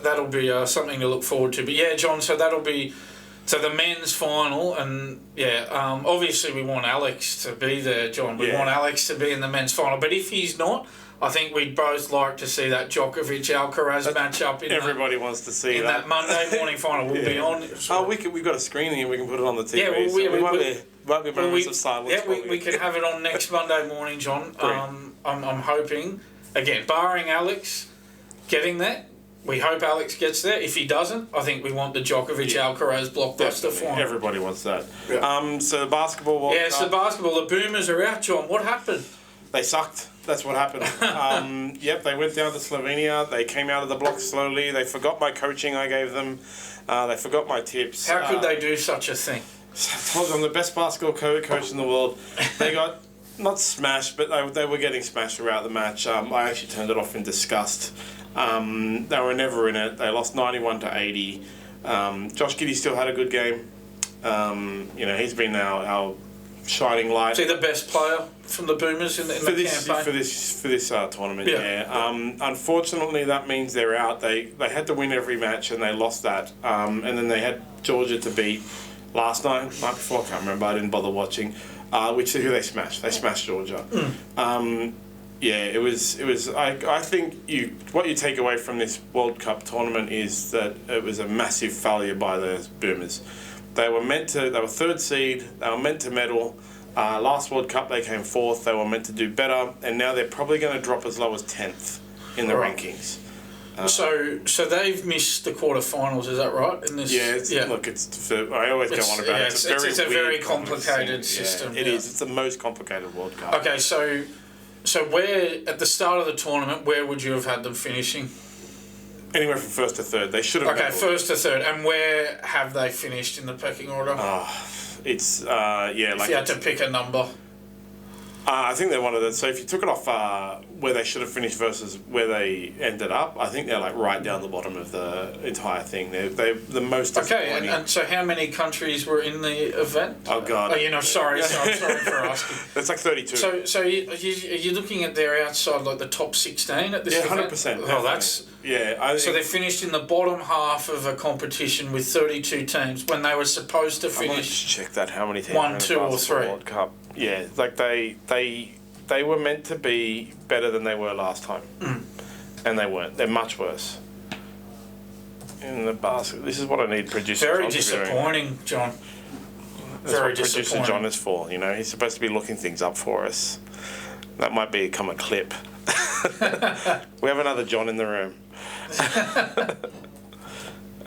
That'll be something to look forward to. But yeah, John, so that'll be the men's final, and obviously we want Alex to be there, John. We want Alex to be in the men's final. But if he's not, I think we'd both like to see that Djokovic-Alcaraz matchup. Everybody wants to see that Monday morning final. We'll be on. We've got a screening and we can put it on the TV. Yeah, might be moments of silence. Yeah, we could have it on next Monday morning, John. I'm hoping. Again, barring Alex getting that, We hope Alex gets there. If he doesn't, I think we want the Djokovic-Alcaraz blockbuster final. Everybody wants that. Yeah. So the basketball World Cup. So basketball, the Boomers are out, John. What happened? They sucked. That's what happened. They went down to Slovenia. They came out of the blocks slowly. They forgot my coaching I gave them. They forgot my tips. How could they do such a thing? I told them I'm the best basketball coach in the world. They got not smashed, but they were getting smashed throughout the match. I actually turned it off in disgust. They were never in it. They lost 91-80. Josh Giddey still had a good game. He's been our shining light. Is he the best player from the Boomers in the campaign? For this tournament, yeah. Unfortunately, that means they're out. They had to win every match and they lost that. And then they had Georgia to beat night before, I can't remember. I didn't bother watching. Which is who they smashed. They smashed Georgia. It was. I think what you take away from this World Cup tournament is that it was a massive failure by the Boomers. They were third seed. They were meant to medal. Last World Cup they came fourth. They were meant to do better, and now they're probably going to drop as low as 10th in the rankings. So they've missed the quarterfinals. Is that right? In this, Look, I always go on about it. It's a very complicated system. It is. It's the most complicated World Cup. Okay, so where at the start of the tournament, where would you have had them finishing? Anywhere from first to third. They should have. Okay, first to third. And where have they finished in the pecking order? If you had to pick a number. I think they're one of the. So if you took it off where they should have finished versus where they ended up, I think they're like right down the bottom of the entire thing. They're the most disappointing. Okay, and so how many countries were in the event? Oh God! Sorry, so I'm sorry for asking. It's like 32. So are you looking at their outside like the top 16 at this event? 100%. Oh, that's. Yeah. So they finished in the bottom half of a competition with 32 teams when they were supposed to finish. I might just check that. How many teams? 1, 2, or 3. World Cup. Yeah, like they were meant to be better than they were last time, and they weren't. They're much worse. In the basket, this is what I need producer. Very John disappointing, John. That's what producer John is for. He's supposed to be looking things up for us. That might become a clip. We have another John in the room.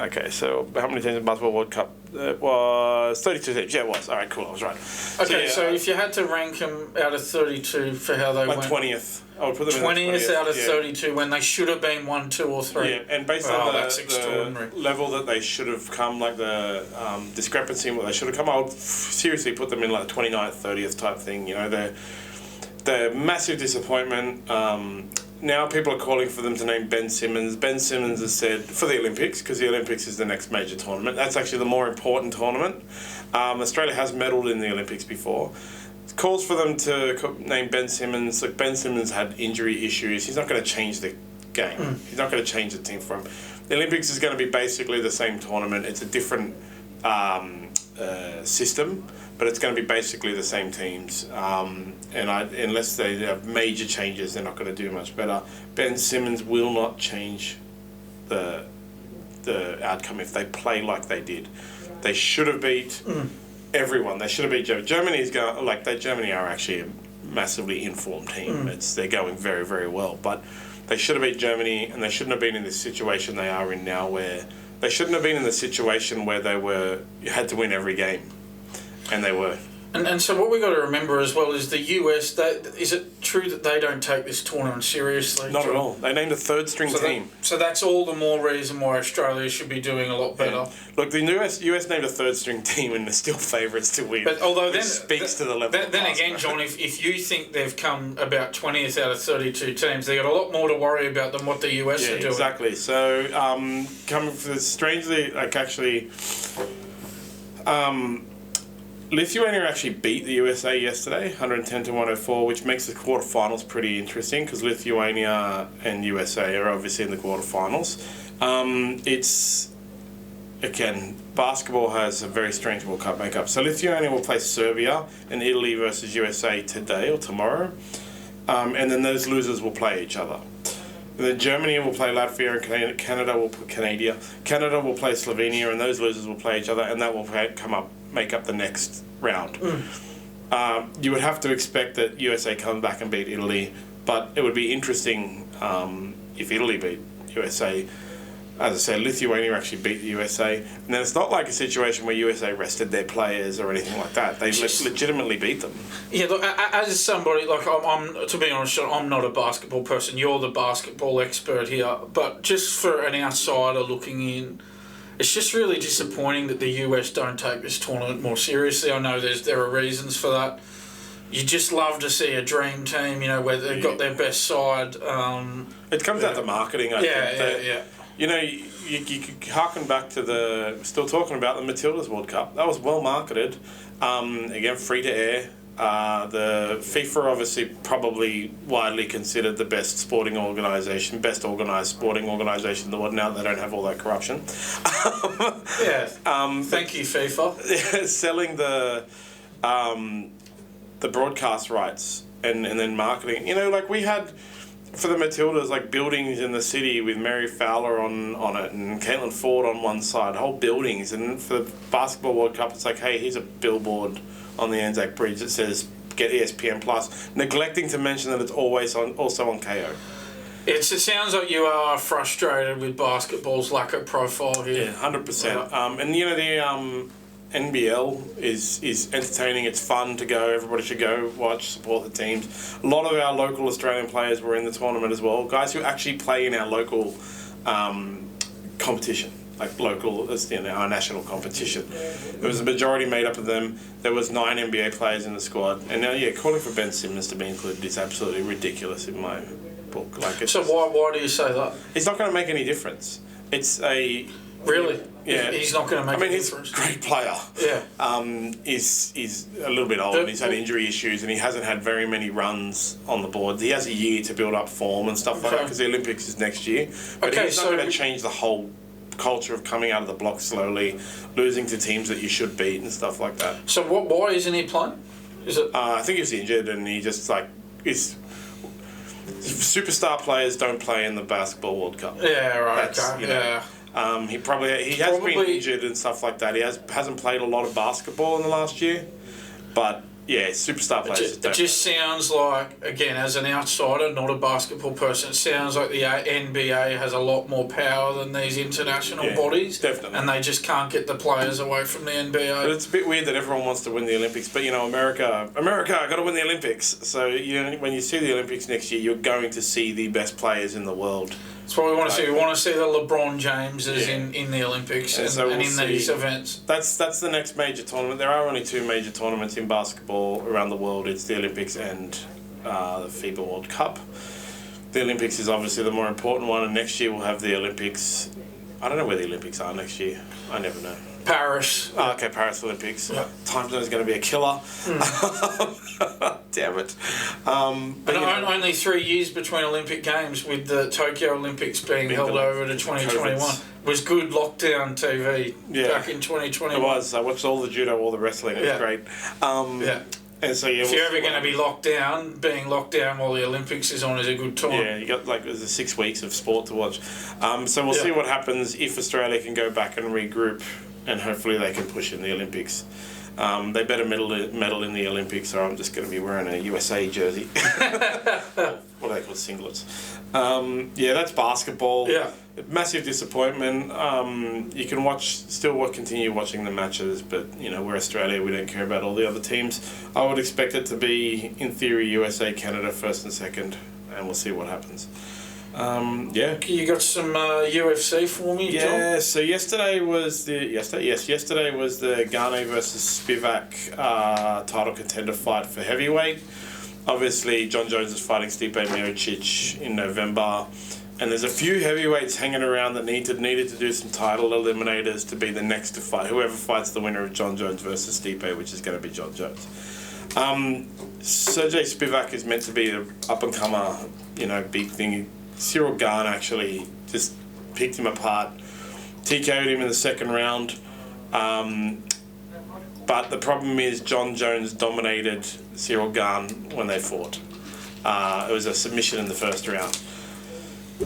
Okay, so how many teams in Basketball World Cup? It was 32 teams. Yeah, it was. All right, cool. I was right. Okay, so if you had to rank them out of 32 for how they went... 20th. I would put them 20th out of 32 when they should have been 1, 2 or 3. Yeah, and based on the level that they should have come, like the discrepancy in what they should have come, I would seriously put them in like 29th, 30th type thing. They're massive disappointment. Now people are calling for them to name Ben Simmons. Ben Simmons has said, for the Olympics, because the Olympics is the next major tournament. That's actually the more important tournament. Australia has medalled in the Olympics before. Calls for them to name Ben Simmons. Look, Ben Simmons had injury issues. He's not going to change the game. He's not going to change the team for him. The Olympics is going to be basically the same tournament. It's a different system, but it's going to be basically the same teams. Unless they have major changes, they're not going to do much better. Ben Simmons will not change the outcome if they play like they did. They should have beat everyone. They should have beat Germany. Germany are actually a massively informed team. They're going very, very well. But they should have beat Germany, and they shouldn't have been in this situation they are in now, where they shouldn't have been in the situation where you had to win every game, and they were. And so what we've got to remember as well is the US, is it true that they don't take this tournament seriously? Not at all. They named a third-string team. So that's all the more reason why Australia should be doing a lot better. Yeah. Look, the US named a third-string team and they're still favourites to win. But although speaks to the level of then again, John, if you think they've come about 20th out of 32 teams, they've got a lot more to worry about than what the US are doing. Exactly. So, strangely, Lithuania actually beat the USA yesterday, 110-104, which makes the quarterfinals pretty interesting because Lithuania and USA are obviously in the quarterfinals. Basketball has a very strange World Cup makeup. So Lithuania will play Serbia and Italy versus USA today or tomorrow, and then those losers will play each other. And then Germany will play Latvia and Canada will play Slovenia, and those losers will play each other, and that will make up the next round. You would have to expect that USA comes back and beat Italy, but it would be interesting if Italy beat USA. as I said, Lithuania actually beat the USA. And then it's not like a situation where USA rested their players or anything like that. They legitimately beat them. Yeah, look, as somebody, like, I'm to be honest, I'm not a basketball person. You're the basketball expert here. But just for an outsider looking in, it's just really disappointing that the US don't take this tournament more seriously. I know there are reasons for that. You just love to see a dream team, where they've got their best side. It comes out the marketing, I think. Yeah. You could harken back to still talking about the Matildas World Cup. That was well marketed. Again, free to air. The FIFA obviously probably widely considered the best sporting organisation, best organised sporting organisation in the world. Now they don't have all that corruption. Thank you, FIFA. Selling the broadcast rights and then marketing. Like we had for the Matildas, like buildings in the city with Mary Fowler on it and Caitlin Ford on one side, whole buildings. And for the Basketball World Cup, it's like, hey, here's a billboard on the Anzac Bridge that says get ESPN Plus, neglecting to mention that it's also on KO. It sounds like you are frustrated with basketball's lack of profile here. Yeah, 100%. And the NBL is entertaining. It's fun to go. Everybody should go watch, support the teams. A lot of our local Australian players were in the tournament as well. Guys who actually play in our local competition, like local, our national competition. There was a majority made up of them. There was 9 NBA players in the squad. And now, calling for Ben Simmons to be included is absolutely ridiculous in my book. So why do you say that? It's not going to make any difference. It's a... Really? Yeah. He's not going to make a difference. He's a great player. Yeah. He's a little bit old and he's had injury issues and he hasn't had very many runs on the board. He has a year to build up form and stuff like that because the Olympics is next year. But he's not going to change the whole culture of coming out of the block slowly, losing to teams that you should beat and stuff like that. So why isn't he playing? Is it? I think he's injured and he just is... Superstar players don't play in the Basketball World Cup. Yeah, right. He has been injured and stuff like that. He hasn't played a lot of basketball in the last year, but superstar players. It just sounds like, again, as an outsider, not a basketball person, it sounds like the NBA has a lot more power than these international bodies. Definitely. And they just can't get the players away from the NBA. But it's a bit weird that everyone wants to win the Olympics, but America, got to win the Olympics. So when you see the Olympics next year, you're going to see the best players in the world. That's what we want to see. We want to see the LeBron Jameses in the Olympics and in these events. That's the next major tournament. There are only 2 major tournaments in basketball around the world. It's the Olympics and the FIBA World Cup. The Olympics is obviously the more important one, and next year we'll have the Olympics. I don't know where the Olympics are next year. I never know. Paris. Paris Olympics. Yep. Time zone is going to be a killer. Damn it. Only 3 years between Olympic Games, with the Tokyo Olympics being held over to 2021. It was good lockdown TV back in 2021. It was. I watched all the judo, all the wrestling. It was great. And so if you're ever going to be locked down, being locked down while the Olympics is on is a good time. Yeah, you got there's 6 weeks of sport to watch. So we'll see what happens if Australia can go back and regroup, and hopefully they can push in the Olympics. They better medal in the Olympics, or I'm just going to be wearing a USA jersey. What are they called? Singlets. That's basketball. Yeah. Massive disappointment. You can continue watching the matches, but we're Australia. We don't care about all the other teams. I would expect it to be, in theory, USA, Canada first and second, and we'll see what happens. You got some UFC for me, John? Yeah, so yesterday was the Gane versus Spivak title contender fight for heavyweight. Obviously, John Jones is fighting Stipe Miocic in November, and there's a few heavyweights hanging around that needed to do some title eliminators to be the next to fight. Whoever fights the winner of John Jones versus Stipe, which is going to be John Jones. Sergey Spivak is meant to be the up-and-comer, big thing. Cyril Gane actually just picked him apart, TKO'd him in the second round. But the problem is John Jones dominated Cyril Gane when they fought. It was a submission in the first round.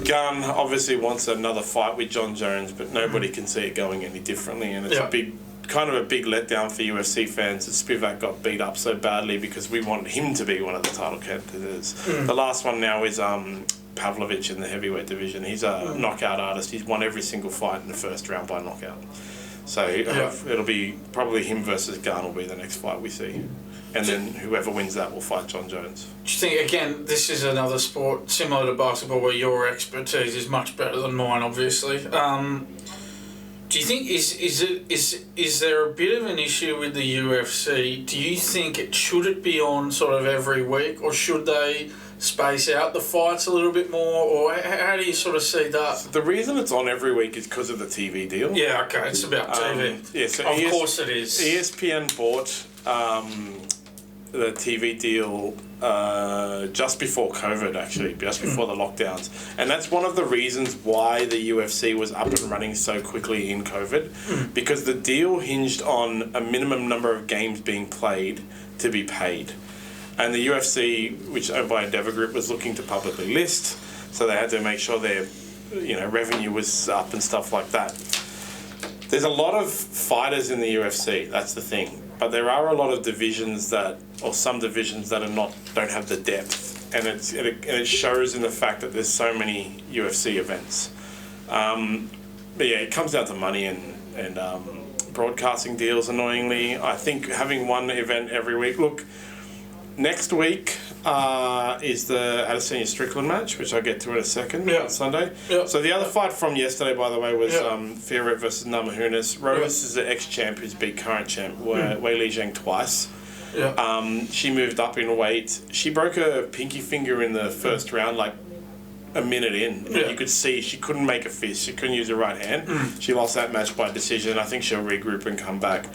Gane obviously wants another fight with John Jones, but nobody can see it going any differently, and it's a big letdown for UFC fans that Spivak got beat up so badly because we wanted him to be one of the title contenders. The last one now is Pavlovich in the heavyweight division. He's a knockout artist. He's won every single fight in the first round by knockout. So it'll be probably him versus Garn will be the next fight we see. And then whoever wins that will fight John Jones. Do you think, again, this is another sport similar to basketball where your expertise is much better than mine, obviously. Do you think, is there a bit of an issue with the UFC? Do you think should it be on sort of every week, or should they space out the fights a little bit more, or how do you sort of see that? So the reason it's on every week is because of the TV deal. Yeah, okay, it's about TV. Yeah, so of course it is. ESPN bought the TV deal just before COVID, actually, just before the lockdowns. And that's one of the reasons why the UFC was up and running so quickly in COVID, because the deal hinged on a minimum number of games being played to be paid. And the UFC, which is owned by Endeavour Group, was looking to publicly list, so they had to make sure their revenue was up and stuff like that. There's a lot of fighters in the UFC, that's the thing. But there are a lot of divisions some divisions that don't have the depth, and it shows in the fact that there's so many UFC events. But yeah, it comes down to money and broadcasting deals. Annoyingly, I think having one event every week. Look, next week is the Adesanya Strickland match, which I'll get to in a second, on Sunday. Yep. So the other fight from yesterday, by the way, was Fiorot versus Namajunas. Rose is the ex-champ who's beat current champ, Wei Li Zhang, twice. Yep. She moved up in weight. She broke her pinky finger in the first round, like a minute in. You could see she couldn't make a fist. She couldn't use her right hand. She lost that match by decision. I think she'll regroup and come back.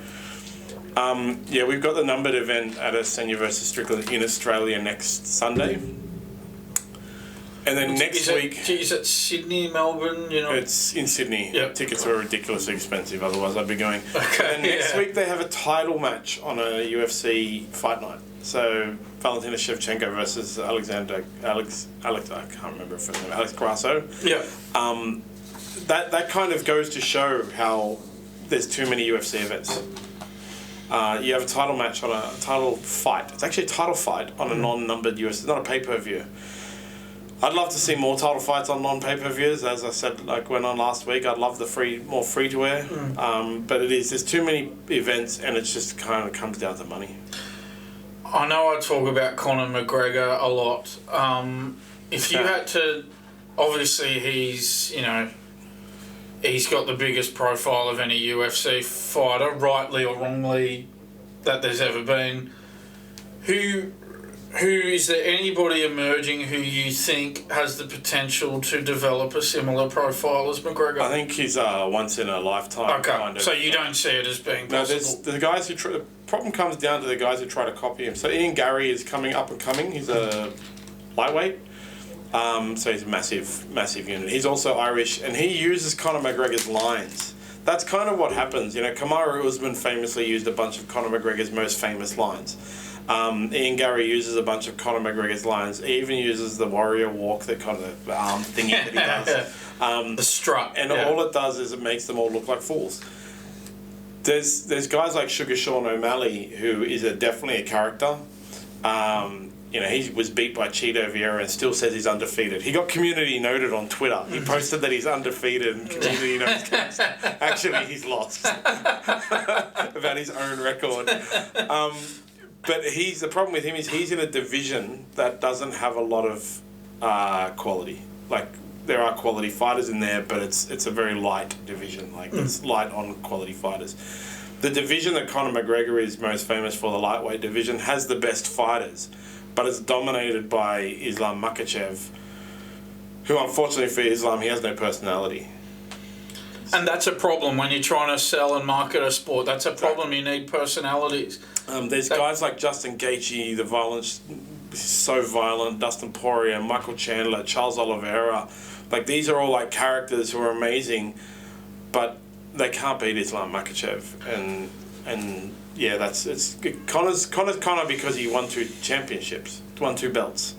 We've got the numbered event at Adesanya versus Strickland in Australia next Sunday. And then next week... Is it Sydney, Melbourne, It's in Sydney. Yep. Tickets are ridiculously expensive, otherwise I'd be going. Okay, and next week they have a title match on a UFC fight night. So Valentina Shevchenko versus Alex, I can't remember her name, Alex Grasso. Yeah. That kind of goes to show how there's too many UFC events. You have a title match on a title fight. It's actually a title fight on a non-numbered UFC. It's not a pay-per-view. I'd love to see more title fights on non-pay-per-views. As I said, went on last week, I'd love more free-to-air. But there's too many events, and it just kind of comes down to money. I know I talk about Conor McGregor a lot. If you had to, obviously he's got the biggest profile of any UFC fighter, rightly or wrongly, that there's ever been. Who is there anybody emerging who you think has the potential to develop a similar profile as McGregor? I think he's once in a lifetime kind of. So you don't see it as being possible? No, there's the guys who the problem comes down to the guys who try to copy him. So Ian Gary is coming up and coming. He's a lightweight. So he's a massive unit. He's also Irish, and he uses Conor McGregor's lines. That's kind of what happens. Kamaru Usman famously used a bunch of Conor McGregor's most famous lines. Ian Gary uses a bunch of Conor McGregor's lines. He even uses the warrior walk, the kind of arm thingy that he does. The strut. And all it does is it makes them all look like fools. There's guys like Sugar Sean O'Malley, who is definitely a character. He was beat by Cheeto Vieira and still says he's undefeated. He got community noted on Twitter. He posted that he's undefeated and community noted. Actually, he's lost about his own record. But the problem with him is he's in a division that doesn't have a lot of quality. There are quality fighters in there, but it's a very light division. It's light on quality fighters. The division that Conor McGregor is most famous for, the lightweight division, has the best fighters, but it's dominated by Islam Makhachev, who, unfortunately for Islam, he has no personality. And that's a problem when you're trying to sell and market a sport. That's a problem. You need personalities. There's guys like Justin Gaethje, the violence, so violent, Dustin Poirier, Michael Chandler, Charles Oliveira. These are all characters who are amazing, but they can't beat Islam Makhachev. And Conor's Conor because he won 2 championships, won 2 belts.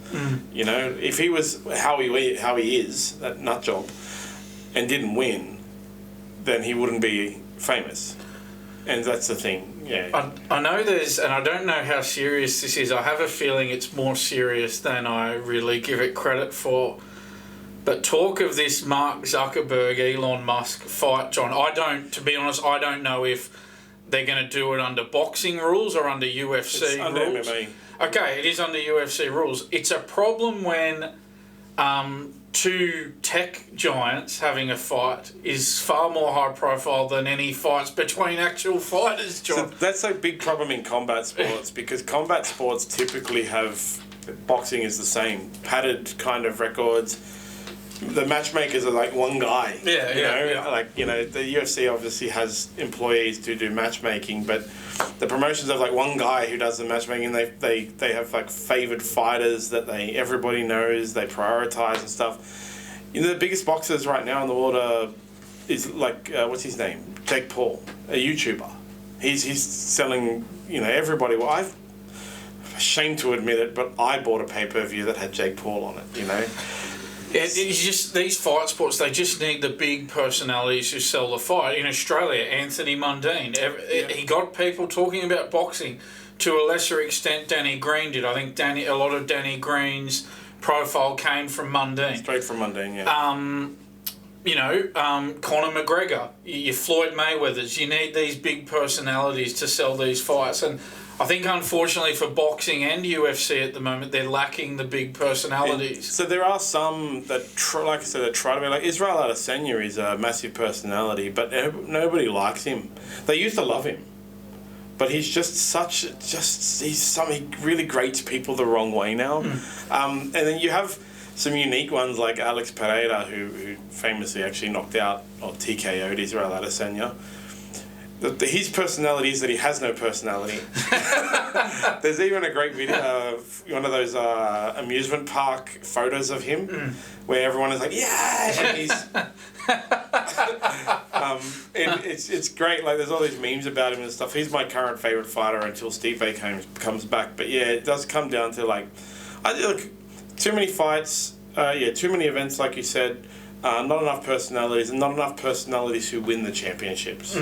If he was how he is, that nut job, and didn't win, then he wouldn't be famous. And that's the thing. I know and I don't know how serious this is. I have a feeling it's more serious than I really give it credit for. But talk of this Mark Zuckerberg, Elon Musk fight, John, to be honest, I don't know if they're going to do it under boxing rules or under UFC it's under rules. MMA. Okay, it is under UFC rules. It's a problem when two tech giants having a fight is far more high profile than any fights between actual fighters, John. So that's a big problem in combat sports because combat sports typically have, boxing is the same, padded kind of records. The matchmakers are like one guy. Yeah. Like, the UFC obviously has employees to do matchmaking, but the promotions have like one guy who does the matchmaking. They have like favored fighters that everybody knows, they prioritize and stuff. The biggest boxers right now in the world is like, what's his name? Jake Paul, a YouTuber. He's selling, everybody. Well, I'm ashamed to admit it, but I bought a pay-per-view that had Jake Paul on it, It's just these fight sports. They just need the big personalities who sell the fight. In Australia, Anthony Mundine, he got people talking about boxing. To a lesser extent, Danny Green did. I think a lot of Danny Green's profile came from Mundine. Straight from Mundine, yeah. Conor McGregor, your Floyd Mayweathers. You need these big personalities to sell these fights, and I think unfortunately for boxing and UFC at the moment, they're lacking the big personalities. So there are some that, like I said, that try to be like Israel Adesanya is a massive personality, but nobody likes him. They used to love him, but he's he really grates people the wrong way now. And then you have some unique ones like Alex Pereira, who famously actually knocked out or TKO'd Israel Adesanya. His personality is that he has no personality. There's even a great video of one of those amusement park photos of him where everyone is like, yeah! And he's... it's great. Like, there's all these memes about him and stuff. He's my current favourite fighter until Stipe comes back. But yeah, it does come down to, like... too many fights, too many events, like you said, not enough personalities, and not enough personalities who win the championships.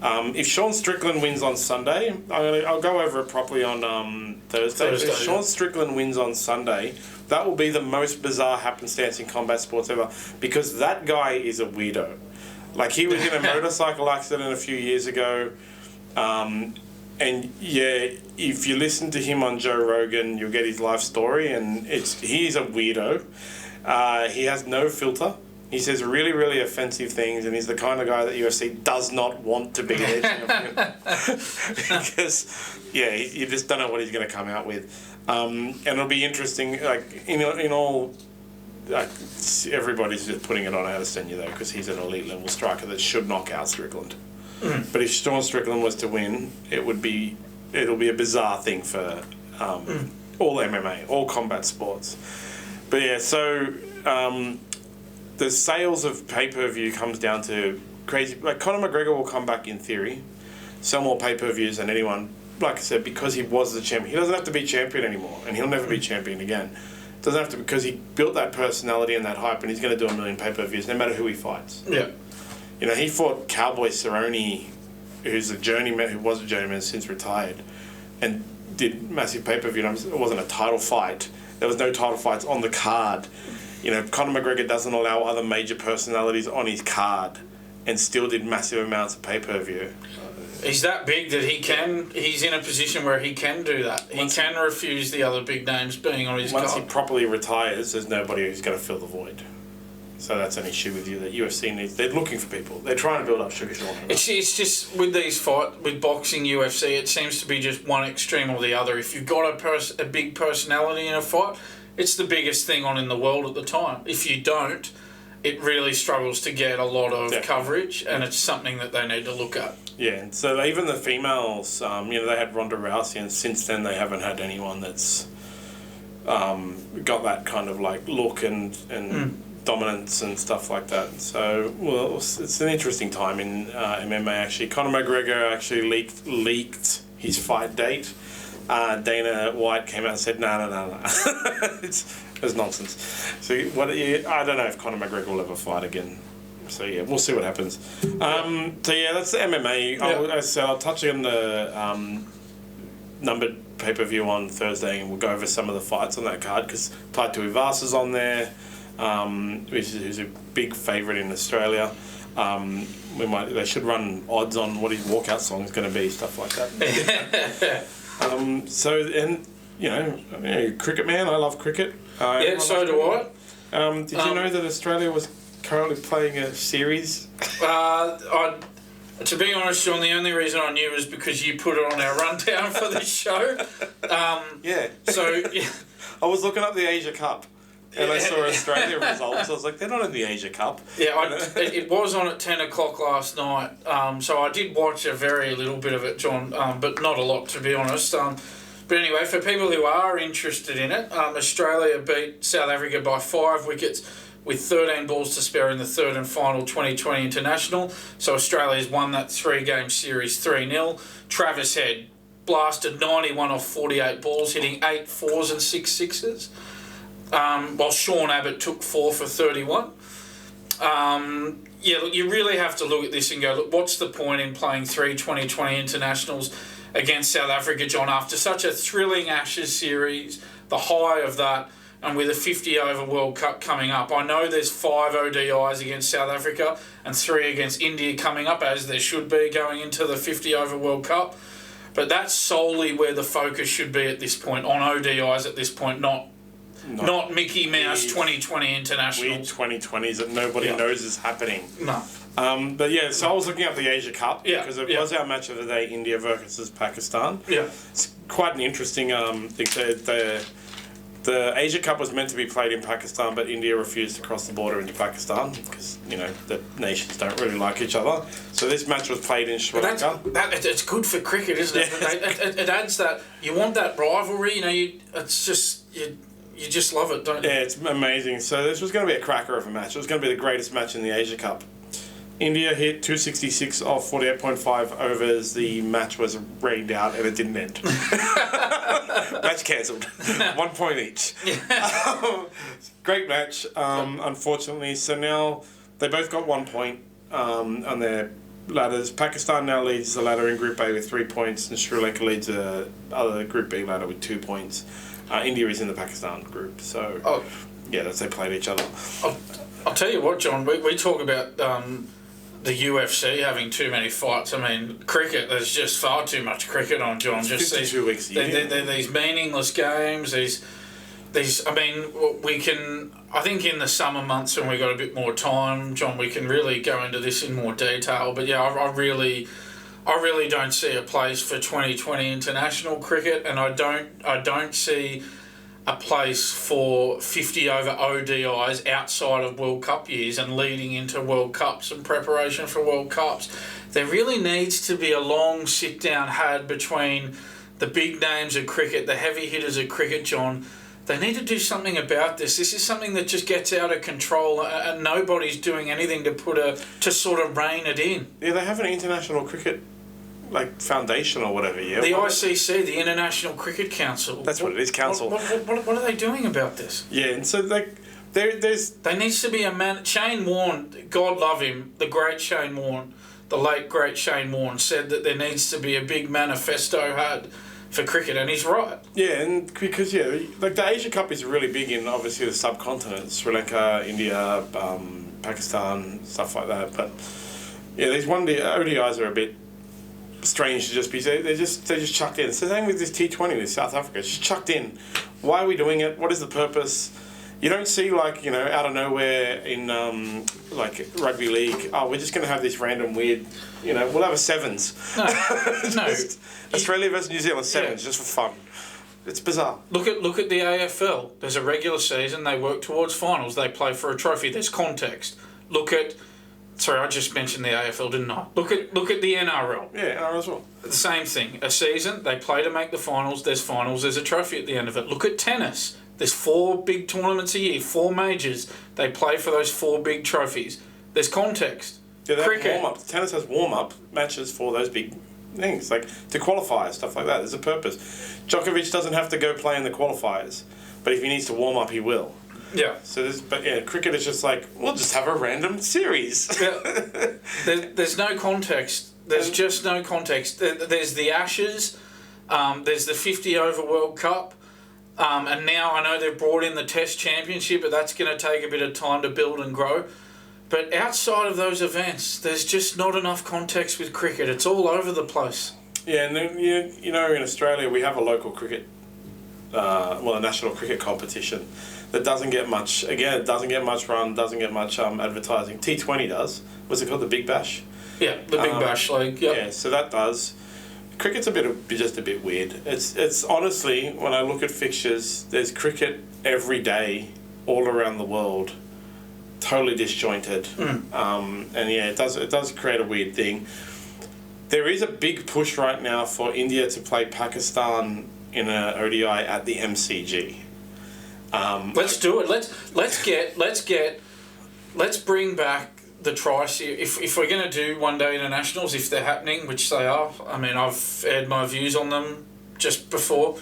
If Sean Strickland wins on Sunday, I'll go over it properly on Thursday. If Sean Strickland wins on Sunday, that will be the most bizarre happenstance in combat sports ever, because that guy is a weirdo. Like, he was in a motorcycle accident a few years ago, and yeah, if you listen to him on Joe Rogan, you'll get his life story, and he's a weirdo. He has no filter. He says really, really offensive things, and he's the kind of guy that UFC does not want to be edging of him. Because, you just don't know what he's going to come out with. And it'll be interesting, like, in all... Like, everybody's just putting it on Adesanya, though, because he's an elite-level striker that should knock out Strickland. But if Sean Strickland was to win, it'll be a bizarre thing for all MMA, all combat sports. But yeah, so... the sales of pay-per-view comes down to crazy... Like, Conor McGregor will come back in theory, sell more pay-per-views than anyone, like I said, because he was the champion. He doesn't have to be champion anymore, and he'll never be champion again. Doesn't have to, because he built that personality and that hype, and he's going to do 1 million pay-per-views, no matter who he fights. Yeah. He fought Cowboy Cerrone, who was a journeyman since retired, and did massive pay-per-view. It wasn't a title fight. There was no title fights on the card. Conor McGregor doesn't allow other major personalities on his card, and still did massive amounts of pay-per-view. He's that big that he's in a position where he can do that. He can refuse the other big names being on his card. Once he properly retires, there's nobody who's going to fill the void. So that's an issue with you that UFC needs. They're looking for people. They're trying to build up Sugar Sean. It's just with with boxing, UFC, it seems to be just one extreme or the other. If you've got a big personality in a fight, it's the biggest thing on in the world at the time. If you don't, it really struggles to get a lot of coverage, and it's something that they need to look at. Yeah, so even the females, they had Ronda Rousey, and since then they haven't had anyone that's got that kind of like look and dominance and stuff like that. So, well, it's an interesting time in MMA actually. Conor McGregor actually leaked his fight date. Dana White came out and said, no. It's nonsense. So I don't know if Conor McGregor will ever fight again. So yeah, we'll see what happens. So yeah, that's the MMA. I'll touch on the numbered pay-per-view on Thursday, and we'll go over some of the fights on that card, because Tai Tuivasa's on there. who's a big favourite in Australia. They should run odds on what his walkout song is going to be, stuff like that. Cricket man, I love cricket. So do I. Did you know that Australia was currently playing a series? To be honest, John, the only reason I knew was because you put it on our rundown for this show. I was looking up the Asia Cup. And I saw Australia results. I was like, they're not in the Asia Cup. Yeah, it was on at 10 o'clock last night. So I did watch a very little bit of it, John, but not a lot, to be honest. But anyway, for people who are interested in it, Australia beat South Africa by 5 wickets with 13 balls to spare in the third and final 2020 international. So Australia's won that 3-game series 3-0. Travis Head blasted 91 off 48 balls, hitting 8 fours and 6 sixes. While Sean Abbott took 4 for 31. You really have to look at this and go, look, what's the point in playing 3 2020 internationals against South Africa, John, after such a thrilling Ashes series, the high of that, and with a 50-over World Cup coming up. I know there's 5 ODIs against South Africa and 3 against India coming up, as there should be going into the 50-over World Cup. But that's solely where the focus should be at this point, on ODIs at this point, not Mickey Mouse 2020 international. Weird 2020s that nobody knows is happening. No. So I was looking up the Asia Cup because it was our match of the day, India versus Pakistan. Yeah. It's quite an interesting thing. The Asia Cup was meant to be played in Pakistan, but India refused to cross the border into Pakistan because, the nations don't really like each other. So this match was played in Sri Lanka. It's good for cricket, isn't it? It adds that, you want that rivalry, you just love it, don't you? Yeah, it's amazing. So this was going to be a cracker of a match. It was going to be the greatest match in the Asia Cup. India hit 266 off 48.5 overs. The match was rained out and it didn't end. Match cancelled. 1 point each. Great match, unfortunately. So now they both got 1 point on their ladders. Pakistan now leads the ladder in Group A with 3 points, and Sri Lanka leads the other Group B ladder with 2 points. India is in the Pakistan group, so they played each other. I'll tell you what, John. We talk about the UFC having too many fights. I mean, cricket. There's just far too much cricket on, John. It's just 52 weeks a year. They're these meaningless games. These. I mean, we can. I think in the summer months when we got a bit more time, John, we can really go into this in more detail. But yeah, I really don't see a place for 2020 international cricket, and I don't see a place for 50-over ODIs outside of World Cup years and leading into World Cups and preparation for World Cups. There really needs to be a long sit-down had between the big names of cricket, the heavy hitters of cricket, John. They need to do something about this. This is something that just gets out of control, and nobody's doing anything to sort of rein it in. Yeah, they have an international cricket foundation or whatever. Yeah, the ICC, the International Cricket Council. That's what it is, council. What are they doing about this? Yeah, and so there needs to be a man. Shane Warne, God love him, the great Shane Warne, the late great Shane Warne, said that there needs to be a big manifesto had for cricket, and he's right. Yeah, and because the Asia Cup is really big in obviously the subcontinent, Sri Lanka, India, Pakistan, stuff like that. But yeah, these ODIs are a bit strange to just be. They're just chucked in. So same with this T20 with South Africa, it's just chucked in. Why are we doing it? What is the purpose? You don't see out of nowhere in rugby league. Oh, we're just going to have this random weird. We'll have a sevens. No. Australia versus New Zealand sevens just for fun. It's bizarre. Look at the AFL. There's a regular season. They work towards finals. They play for a trophy. There's context. Sorry, I just mentioned the AFL, didn't I? Look at the NRL. Yeah, NRL as well. The same thing. A season, they play to make the finals. There's a trophy at the end of it. Look at tennis. There's 4 big tournaments a year, 4 majors. They play for those 4 big trophies. There's context. Yeah, cricket. Warm-up. Tennis has warm-up matches for those big things, like to qualify, stuff like that. There's a purpose. Djokovic doesn't have to go play in the qualifiers, but if he needs to warm up, he will. Yeah. So cricket is just we'll just have a random series. Yeah. There's no context. There's just no context. There's the Ashes. There's the 50-over World Cup. And now I know they've brought in the Test Championship, but that's going to take a bit of time to build and grow. But outside of those events, there's just not enough context with cricket. It's all over the place. Yeah, and then, you know, in Australia we have a local cricket, a national cricket competition that doesn't get much. Again, it doesn't get much run, doesn't get much advertising. T20 does. What's it called? The Big Bash. Yeah, the Big Bash League. Yep. Yeah, so that does. Cricket's just a bit weird. It's honestly, when I look at fixtures, there's cricket every day, all around the world, totally disjointed. And yeah, it does create a weird thing. There is a big push right now for India to play Pakistan in an ODI at the MCG. Let's do it. Let's bring back the tri-series. If we're going to do one-day internationals, if they're happening, which they are, I mean, I've aired my views on them just before.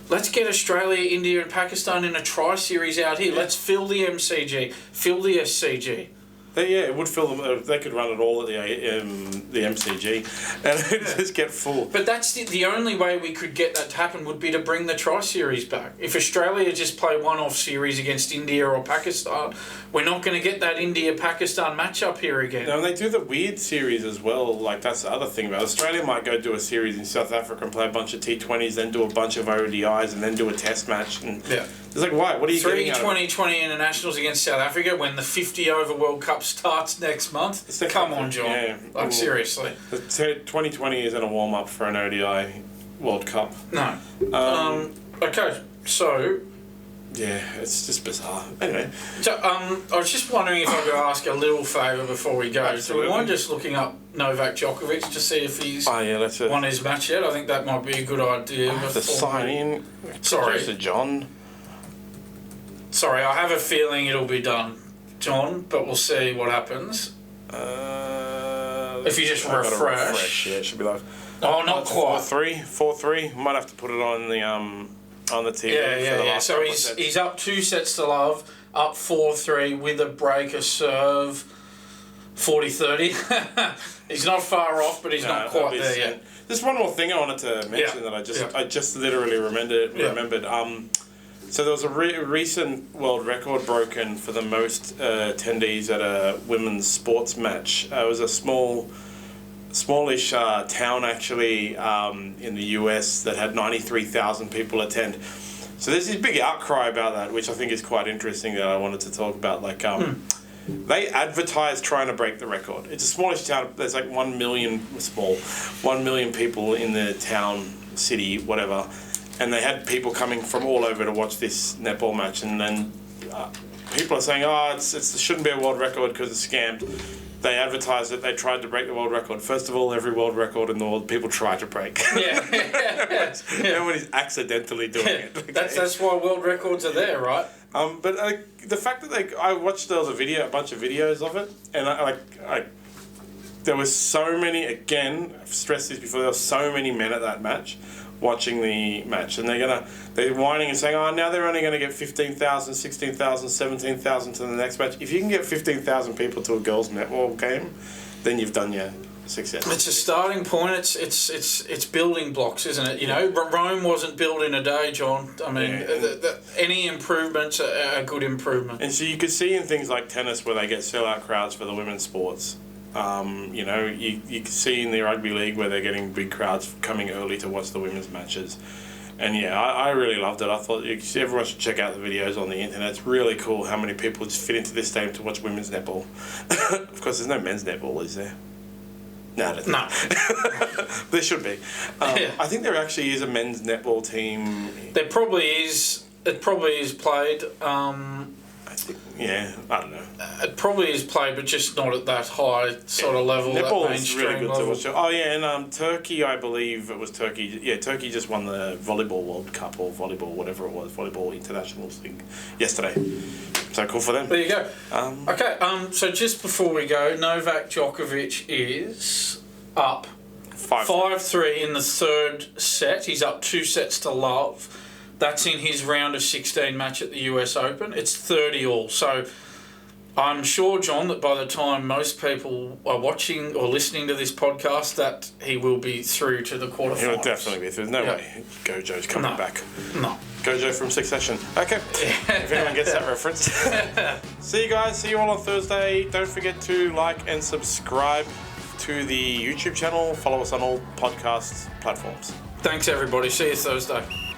Let's get Australia, India and Pakistan in a tri-series out here. Yeah. Let's fill the MCG, fill the SCG. It would fill them. They could run it all at the MCG, and it'd just get full. But that's the only way we could get that to happen would be to bring the tri-series back. If Australia just play one-off series against India or Pakistan, we're not going to get that India-Pakistan matchup here again. No, and they do the weird series as well. Like, that's the other thing about it. Australia might go do a series in South Africa and play a bunch of T20s, then do a bunch of ODIs, and then do a test match. And it's like, why? What are you getting out of it? 20 internationals against South Africa when the 50 over World Cup starts next month. Come on, John. Yeah. Like, seriously. The 2020 isn't a warm-up for an ODI World Cup. No. Okay, so... Yeah, it's just bizarre. Anyway. So, I was just wondering if I could ask a little favour before we go. Absolutely. So we mind just looking up Novak Djokovic to see if he's won his match yet? I think that might be a good idea. The sign-in. Sorry. John. Sorry, I have a feeling it'll be done, John, but we'll see what happens. If you just refresh. Yeah, it should be like... Oh, not quite. 4-3. Might have to put it on the TV. Yeah. So he's up 2-0, up 4-3 with a breaker serve, 40-30. He's not far off, but he's not quite there yet. There's one more thing I wanted to mention that I just literally remembered. So there was a recent world record broken for the most attendees at a women's sports match. It was a smallish town actually in the US that had 93,000 people attend. So there's this big outcry about that, which I think is quite interesting that I wanted to talk about. Like, they advertised trying to break the record. It's a smallish town. There's like 1 million people in the town, city, whatever. And they had people coming from all over to watch this netball match. And then people are saying, it shouldn't be a world record because it's scammed. They advertised that they tried to break the world record. First of all, every world record in the world, people try to break. Yeah. Nobody's accidentally doing it. Okay? That's why world records are there, right? But the fact that I watched there was a bunch of videos of it, and there was so many. Again, I've stressed this before. There were so many men at that match watching the match, and they're whining and saying, now they're only going to get 15,000, 16,000, 17,000 to the next match. If you can get 15,000 people to a girls' netball game, then you've done your success. It's a starting point. It's building blocks, isn't it? You know, Rome wasn't built in a day, John. I mean, any improvements are a good improvement. And so you could see in things like tennis where they get sellout crowds for the women's sports. You can see in the rugby league where they're getting big crowds coming early to watch the women's matches. And I really loved it. I thought everyone should check out the videos on the internet. It's really cool how many people just fit into this stadium to watch women's netball. Of course, there's no men's netball, is there? No. There should be. I think there actually is a men's netball team. There probably is. It probably is played. I don't know. It probably is played, but just not at that high sort of level. Netball is really good to watch. Oh yeah, and Turkey, I believe it was Turkey. Yeah, Turkey just won the Volleyball World Cup or volleyball, whatever it was, Volleyball International thing yesterday. So cool for them. There you go. Okay. So just before we go, Novak Djokovic is up 5-3 in the third set. He's up 2-0. That's in his round of 16 match at the US Open. It's 30-all. So I'm sure, John, that by the time most people are watching or listening to this podcast, that he will be through to the quarterfinals. He'll definitely be through. There's no way Gojo's coming back. No. Gojo from Succession. Okay. If anyone gets that reference. See you guys. See you all on Thursday. Don't forget to like and subscribe to the YouTube channel. Follow us on all podcast platforms. Thanks, everybody. See you Thursday.